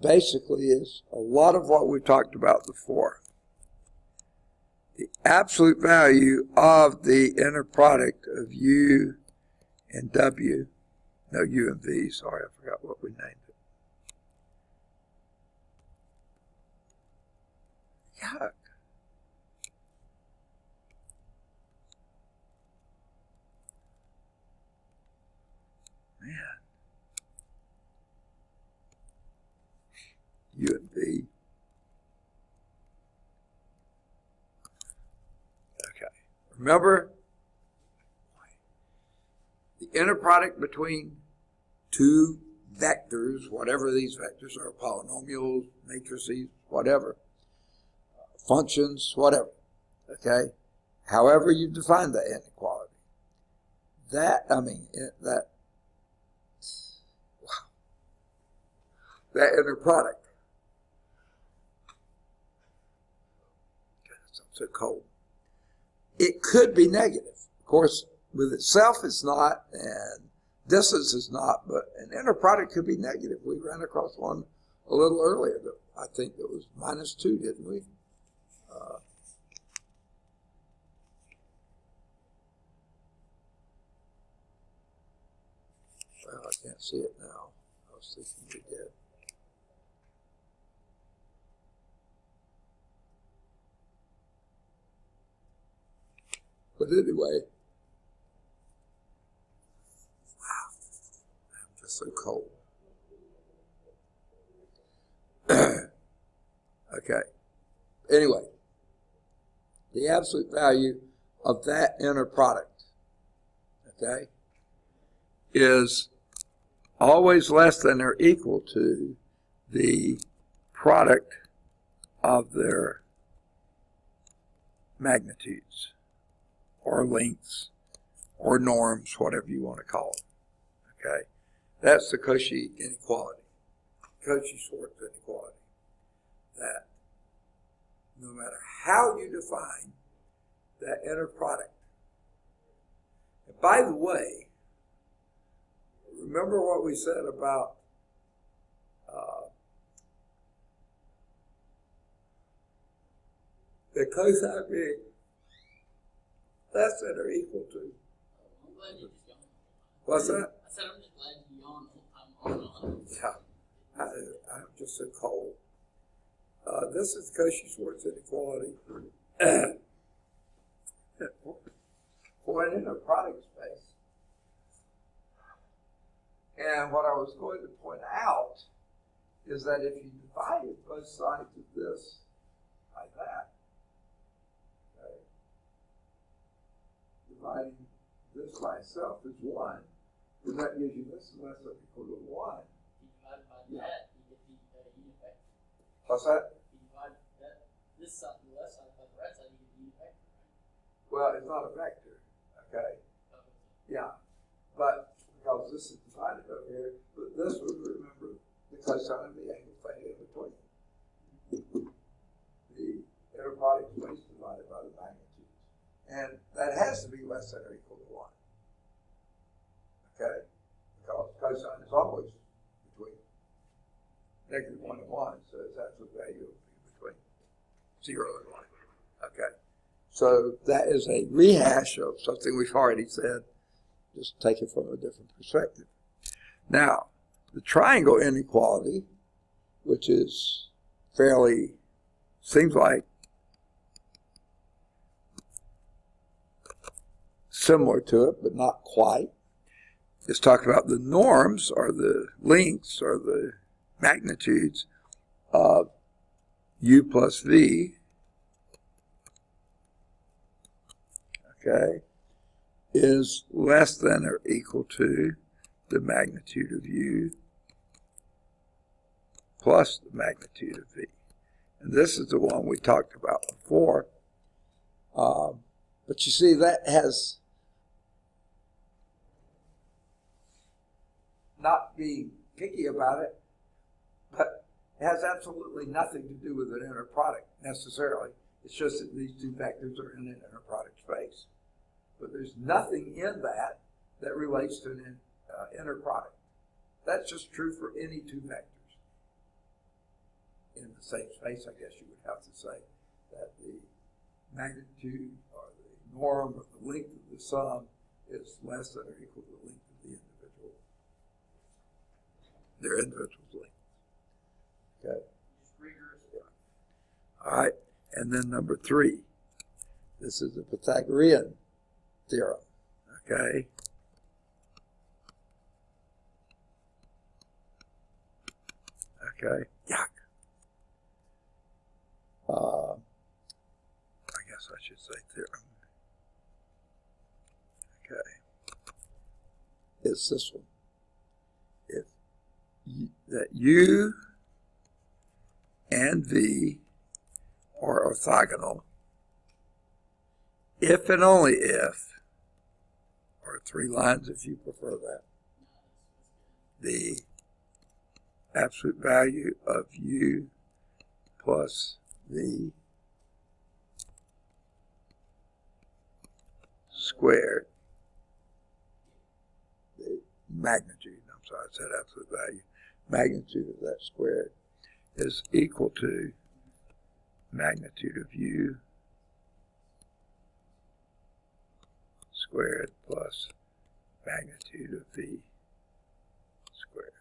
Basically is a lot of what we talked about before. The absolute value of the inner product of U and W, no, U and V, sorry, I forgot what we named it. Yuck. Man. U and V. Okay. Remember, the inner product between two vectors, whatever these vectors are, polynomials, matrices, whatever, functions, whatever, okay? However you define that inequality. That inner product. God, I'm so cold. It could be negative. Of course, with itself it's not, and distance is not, but an inner product could be negative. We ran across one a little earlier that I think it was -2, didn't we? Well, I can't see it now. I was thinking we did. But anyway, wow, I'm just so cold. Okay. Anyway, the absolute value of that inner product, okay, is always less than or equal to the product of their magnitudes or lengths or norms, whatever you want to call it. Okay, that's the Cauchy inequality, Cauchy-Schwarz inequality. That no matter how you define that inner product, and by the way, remember what we said about the cosine being less than or equal to.
I'm glad you just yawned.
What's that?
I said I'm just glad you yawned the whole time.
Yeah, I'm just so cold. This is Cauchy-Schwarz inequality for an inner product space. And what I was going to point out is that if you divided both sides of this by that, okay, dividing this by itself is 1, then that gives you this less than or equal to 1.
If you divide by that, you get the unit vector.
What's that?
If you divide that, this side, the left side by the right side, you get the unit vector, right?
Well, it's not a vector, okay? Yeah, but because this is divided over here, but this would remember the cosine of the angle theta in between. The inner product space divided by the magnitude. And that has to be less than or equal to 1. Okay? Because cosine is always between -1 and 1, so its absolute value will be between 0 and 1. Okay? So that is a rehash of something we've already said, just take it from a different perspective. Now, the triangle inequality, which is fairly, seems like similar to it, but not quite, is talking about the norms or the lengths or the magnitudes of U plus V, okay, is less than or equal to the magnitude of U plus the magnitude of V. And this is the one we talked about before. But you see, that has, not being picky about it, but it has absolutely nothing to do with an inner product necessarily. It's just that these two vectors are in an inner product space. but there's nothing in that that relates to an inner product. That's just true for any two vectors. In the same space, I guess you would have to say that the magnitude or the norm of the length of the sum is less than or equal to the length of the individual, their individual length. Okay. All right, and then number 3. This is the Pythagorean theorem. Okay. Okay. Yuck. I guess I should say theorem. Okay. It's this one. If that U and V are orthogonal, if and only if, or 3 lines if you prefer that, the absolute value of U plus V squared, the magnitude, I'm sorry, I said absolute value, magnitude of that squared is equal to magnitude of U squared plus magnitude of V squared.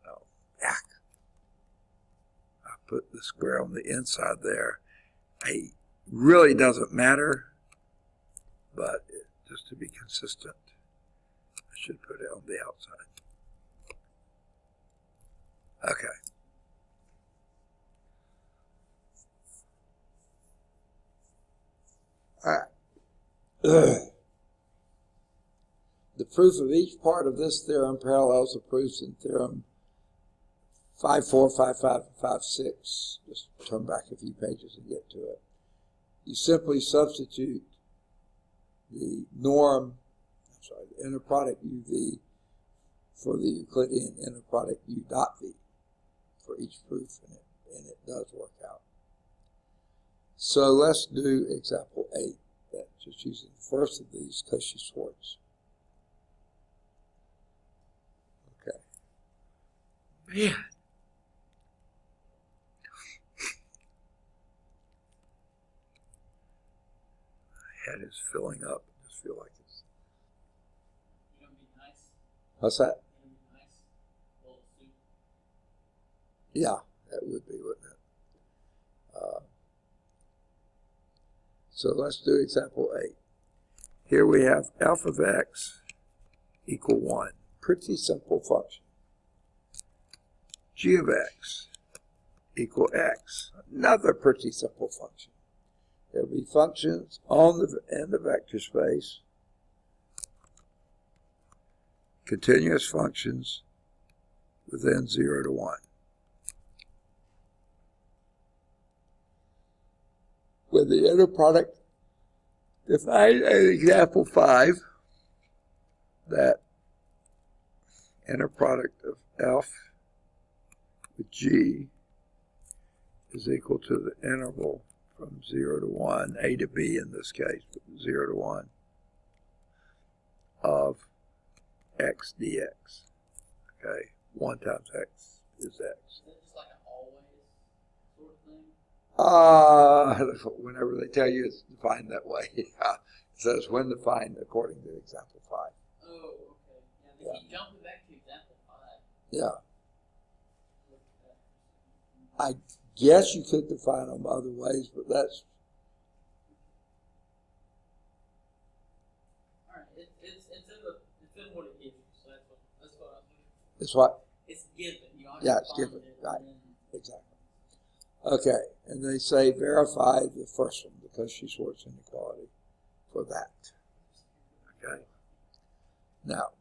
Oh, yuck. I put the square on the inside there. It really doesn't matter, but just to be consistent, I should put it on the outside. Okay. All right. The proof of each part of this theorem parallels the proofs in theorem 5, 4, 5, 5, and 5, 6. Just turn back a few pages and get to it. You simply substitute the norm, the inner product UV for the Euclidean inner product U dot V for each proof, and it does work out. So let's do example 8. That's just using the first of these, Cauchy-Schwarz. Okay. Man. My head is filling up. I just feel like it's...
You gonna be nice?
What's that?
You gonna be nice? Bowl of soup.
Yeah, that would be, wouldn't it? So let's do example 8. Here we have f of x equal 1. Pretty simple function. G of x equal x. Another pretty simple function. There will be functions in the vector space, continuous functions within 0 to 1. With the inner product defined in example 5, that inner product of f with g is equal to the interval from 0 to 1, a to b in this case, but 0 to 1, of x dx. Okay, 1 times x is x.
Is that just like an always sort of thing?
Whenever they tell you it's defined that way. It says when defined according to example 5.
Oh, okay. Yeah, they keep jumping back to example 5.
Yeah. I guess you could define them other ways, but that's...
Alright, it's in what it gives you, so that's what I'm doing.
It's what?
It's given. You don't have
Yeah,
to
it's
find
given.
it,
Right.
and then-
Exactly. Okay, and they say verify the first one, the Cauchy-Schwarz inequality for that. Okay. Now,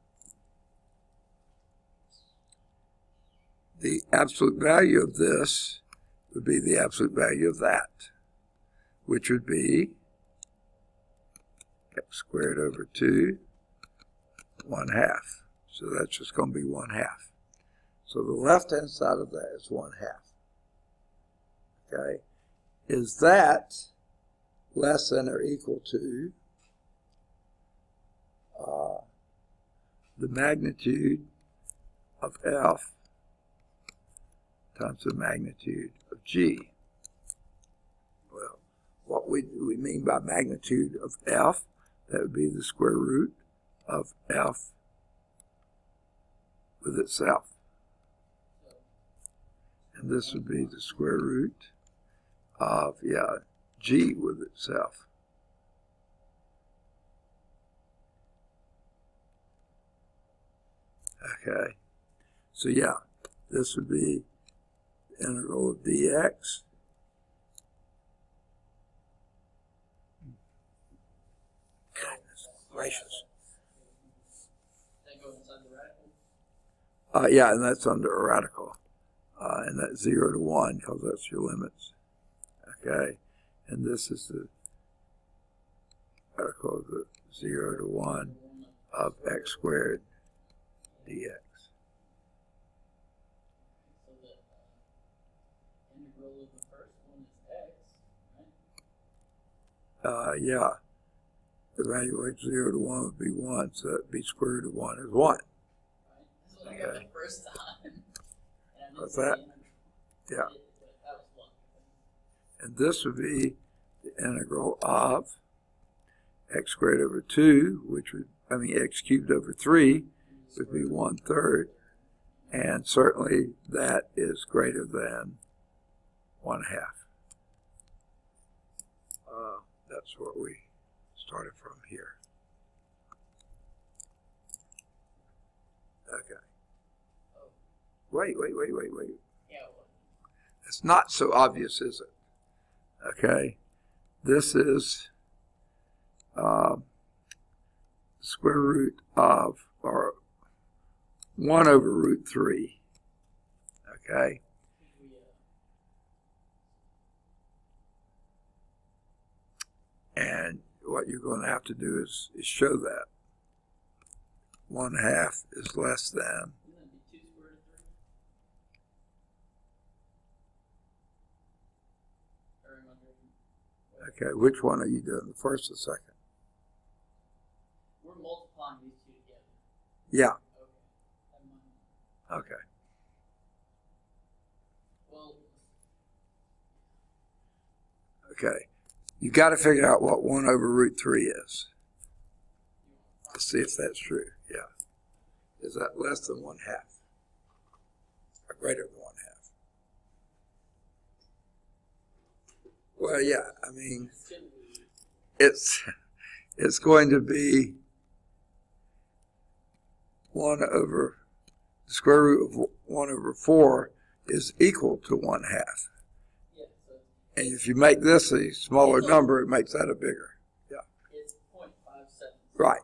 the absolute value of this would be the absolute value of that, which would be x squared over 2, 1/2. So that's just going to be 1/2. So the left-hand side of that is 1/2. Okay, is that less than or equal to the magnitude of F times the magnitude of G. Well, what we mean by magnitude of F, that would be the square root of F with itself. And this would be the square root of, G with itself. Okay, so this would be the integral of dx. Goodness gracious.
That go inside the radical?
Yeah, and that's under a radical. And that's 0 to 1, because that's your limits. Okay, and this is the radical of the 0 to 1 of x squared dx.
So the integral of the first one is x, right?
Yeah, the value of 0 to 1 would be 1, so that would be square root of 1 is 1.
Right? That's what I got the first time.
What's that? Yeah.
That was 1.
And this would be the integral of x squared over 2, x cubed over 3 would be 1/3. And certainly that is greater than 1/2. That's what we started from here. Okay. Wait.
Yeah, well,
It's not so obvious, is it? Okay. This is square root of, or 1 over root 3. Okay. And what you're going to have to do is show that 1/2 is less than.
Wouldn't that be 2 square root of 3? Or am I doing?
Okay, which one are you doing, the first or second?
We're multiplying these two together.
Yeah.
Okay. Never mind.
Okay.
Well,
Okay. You got to figure out what 1 over root 3 is. Let's see if that's true. Yeah. Is that less than 1/2? Or greater than 1/2? Well, yeah, I mean,
it's gonna be
it's going to be 1 over, the square root of 1 over 4 is equal to 1/2.
yeah. So
And if you make this a smaller number, it makes that a bigger. Yeah.
it's 0.57.
Right.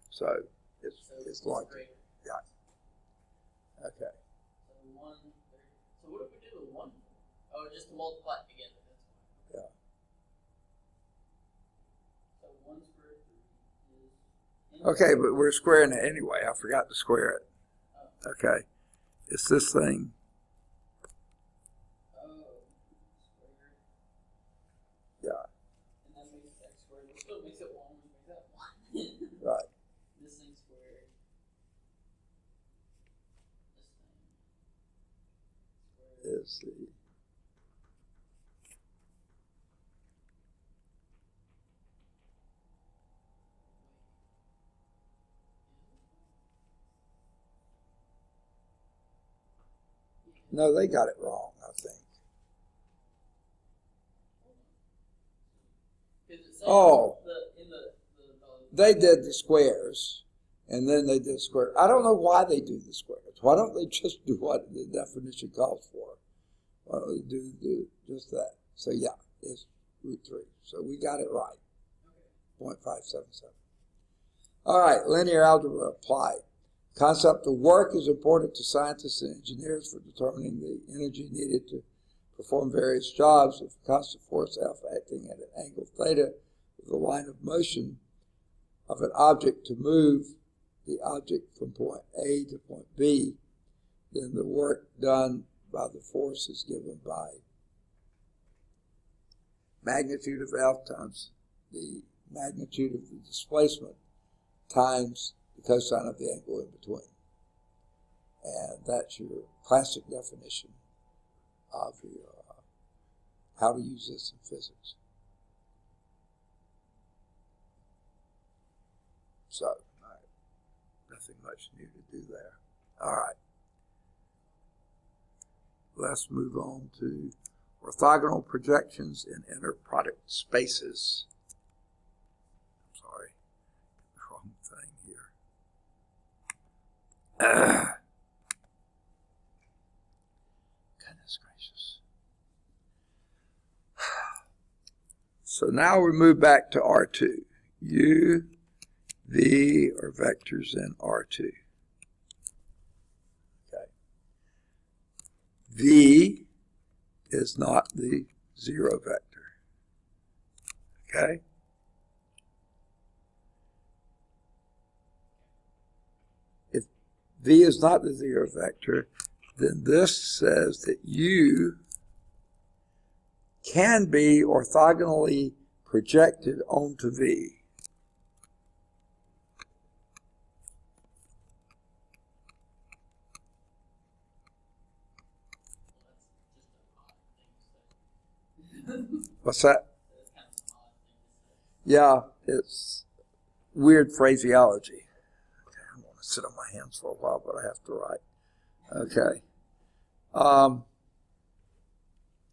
So
So
it's like,
greater.
okay.
So 1. So what if we do the 1? Oh, just to multiply it together. That's fine.
Yeah.
So 1 square root is.
Okay, but we're squaring it anyway. I forgot to square it.
Oh.
Okay. It's this thing.
Oh. Square.
Yeah.
And that makes x squared. It still makes it 1. Which makes that 1.
Right.
This thing squared. This thing.
Is the No, they got it wrong, I think. Oh. They did the squares, and then they did square. I don't know why they do the squares. Why don't they just do what the definition calls for? Why don't they do just that? So yeah, it's root 3. So we got it right. 0.577. All right, linear algebra applied. Concept of work is important to scientists and engineers for determining the energy needed to perform various jobs. If a constant force F acting at an angle theta with a line of motion of an object to move the object from point A to point B, then the work done by the force is given by magnitude of F times the magnitude of the displacement times the cosine of the angle in between. And that's your classic definition of your, how to use this in physics. So, all right, nothing much new to do there. All right. Let's move on to orthogonal projections in inner product spaces. Sorry, wrong thing here. Goodness gracious. So now we move back to R2. U, V are vectors in R2. Okay. V is not the zero vector. Okay? If V is not the zero vector, then this says that U can be orthogonally projected onto V. What's that? Yeah, it's weird phraseology. Okay, I'm going to sit on my hands for a while, but I have to write. Okay. Oh,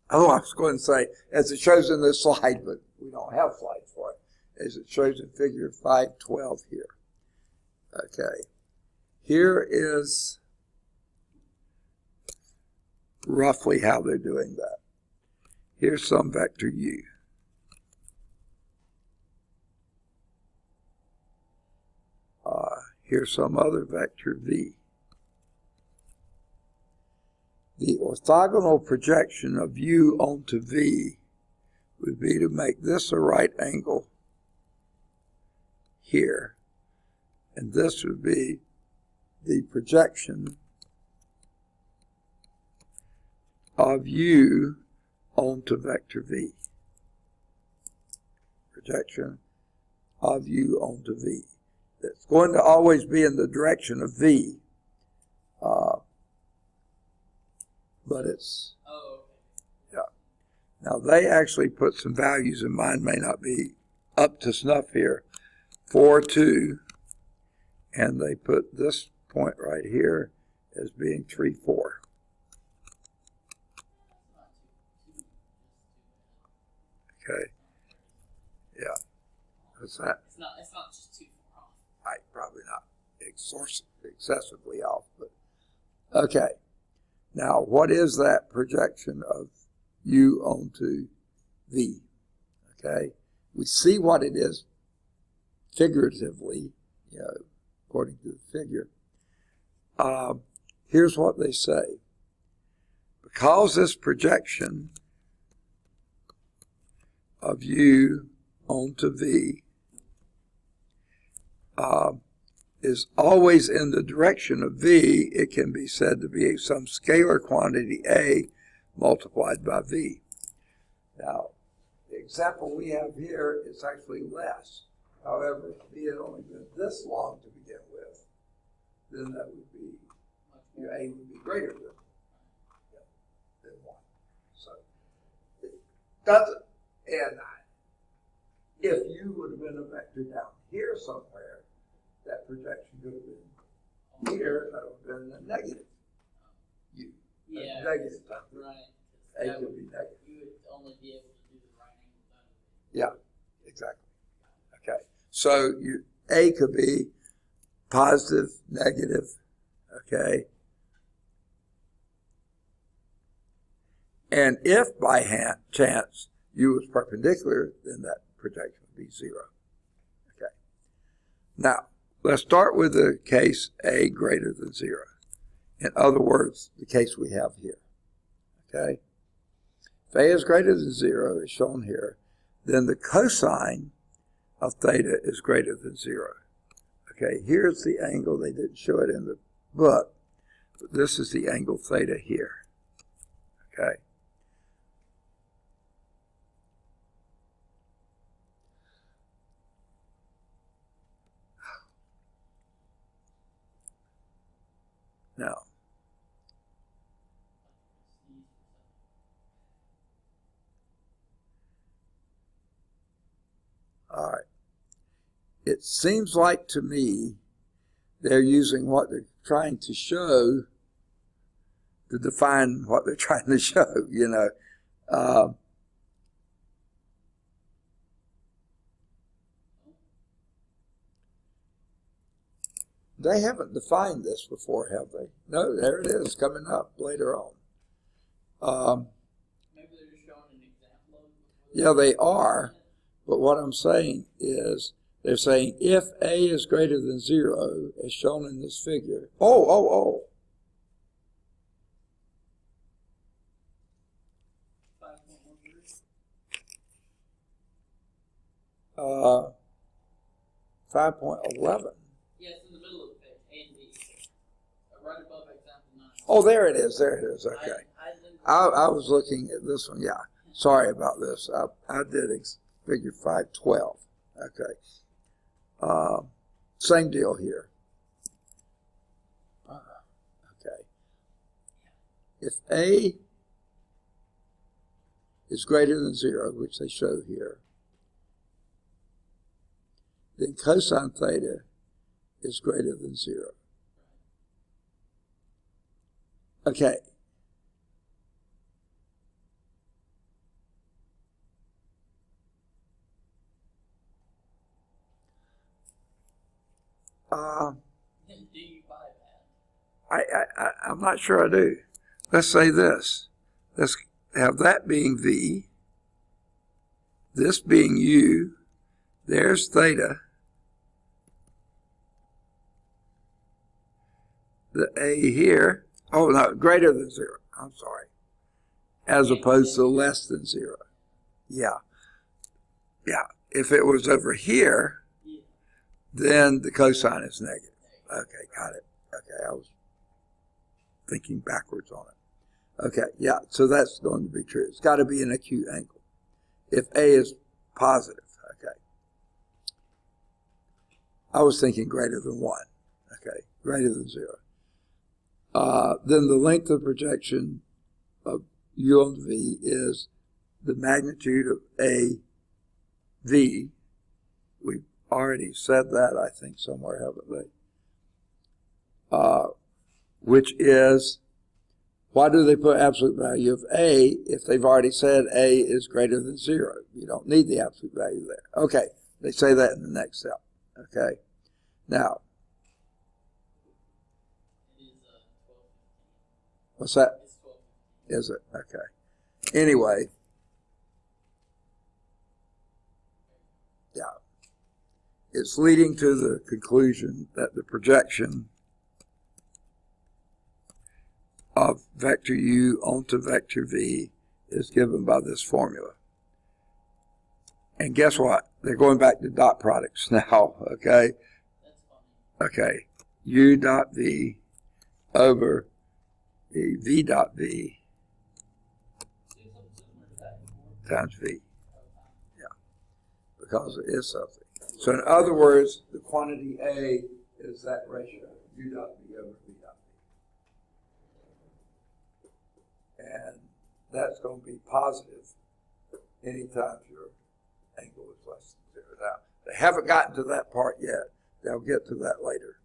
I was going to say, as it shows in this slide, but we don't have slides for it, as it shows in figure 512 here. Okay. Here is roughly how they're doing that. Here's some vector U. Here's some other vector V. The orthogonal projection of U onto V would be to make this a right angle here, and this would be the projection of U onto vector V. Projection of U onto V. It's going to always be in the direction of V, but it's, yeah. Now they actually put some values, and mine may not be up to snuff here, 4, 2, and they put this point right here as being 3, 4. Okay. Yeah. What's that?
It's not just too far off.
Right, probably not excessively off, but okay. Now, what is that projection of U onto V? Okay. We see what it is figuratively, you know, according to the figure. Here's what they say. Because this projection of U onto V is always in the direction of V, it can be said to be some scalar quantity A multiplied by V. Now, the example we have here is actually less. However, if V had only been this long to begin with, then that would be, your A would be greater than 1. So, it doesn't, and if U would have been a vector down here somewhere, that projection could have been here, that would have been a negative U.
Yeah,
Negative time.
right.
A could be negative.
You would only be able to do the right angle done.
Yeah, exactly. Okay, so your A could be positive, negative, okay? And if by chance U was perpendicular, then that projection would be 0. Okay. Now, let's start with the case A greater than 0. In other words, the case we have here. Okay? If A is greater than 0, as shown here, then the cosine of theta is greater than 0. Okay, here's the angle. They didn't show it in the book, but this is the angle theta here. Okay? Now, all right. It seems like to me they're using what they're trying to show to define what they're trying to show, you know. They haven't defined this before, have they? No, there it is, coming up later on.
Maybe they're just showing an example of it.
Yeah, they are. But what I'm saying is, they're saying if A is greater than 0, as shown in this figure. Oh. 5.11.
Yes, in the middle of the page, A and B. Right above example 9.
Oh, there it is. There it is. Okay. I was looking at this one. Yeah. Sorry about this. I did figure 512. Okay. Same deal here. Okay. If A is greater than 0, which they show here, then cosine theta is greater than 0. Okay.
Do you buy that?
I'm not sure I do. Let's say this. Let's have that being V, this being U, there's theta, the A here, oh no, greater than 0, I'm sorry, as opposed to less than 0. Yeah. If it was over here, then the cosine is negative. Okay, got it. Okay, I was thinking backwards on it. Okay, yeah, so that's going to be true. It's got to be an acute angle. If A is positive, okay. I was thinking greater than 1, okay, greater than 0. Then the length of projection of U on V is the magnitude of A, V. We've already said that, I think, somewhere, haven't they? Which is, why do they put absolute value of A if they've already said A is greater than 0? You don't need the absolute value there. Okay, they say that in the next step. Okay, now, what's that? Is it? Okay. Anyway, yeah, it's leading to the conclusion that the projection of vector U onto vector V is given by this formula. And guess what? They're going back to dot products now, okay? Okay, U dot V over the V dot V times V. Yeah, because it is something. So in other words, the quantity A is that ratio, U dot V over V dot V. And that's going to be positive anytime your angle is less than 0. Now, they haven't gotten to that part yet. They'll get to that later.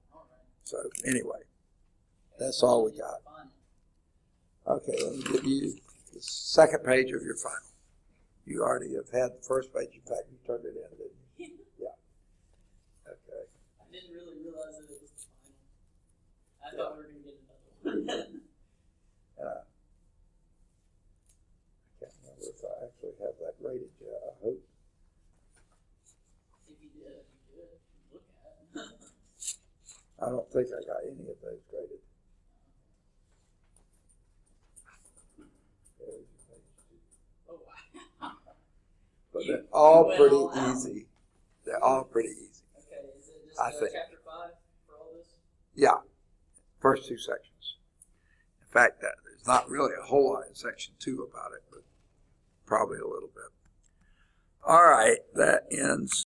So anyway, that's all we got. Okay, let me give you the second page of your final. You already have had the first page. In fact, you turned it in, didn't you? Yeah. Okay.
I didn't really realize that it was the final. I thought we were going to get another one.
I can't remember if I actually have that rated yet. I hope.
If you did, you could look at it.
I don't think I got any of those graded.
Oh, wow.
But they're all pretty easy. They're all pretty easy.
Okay, is it just
I think.
chapter 5 for all this?
Yeah, first two sections. In fact, there's not really a whole lot in section 2 about it, but probably a little bit. All right, that ends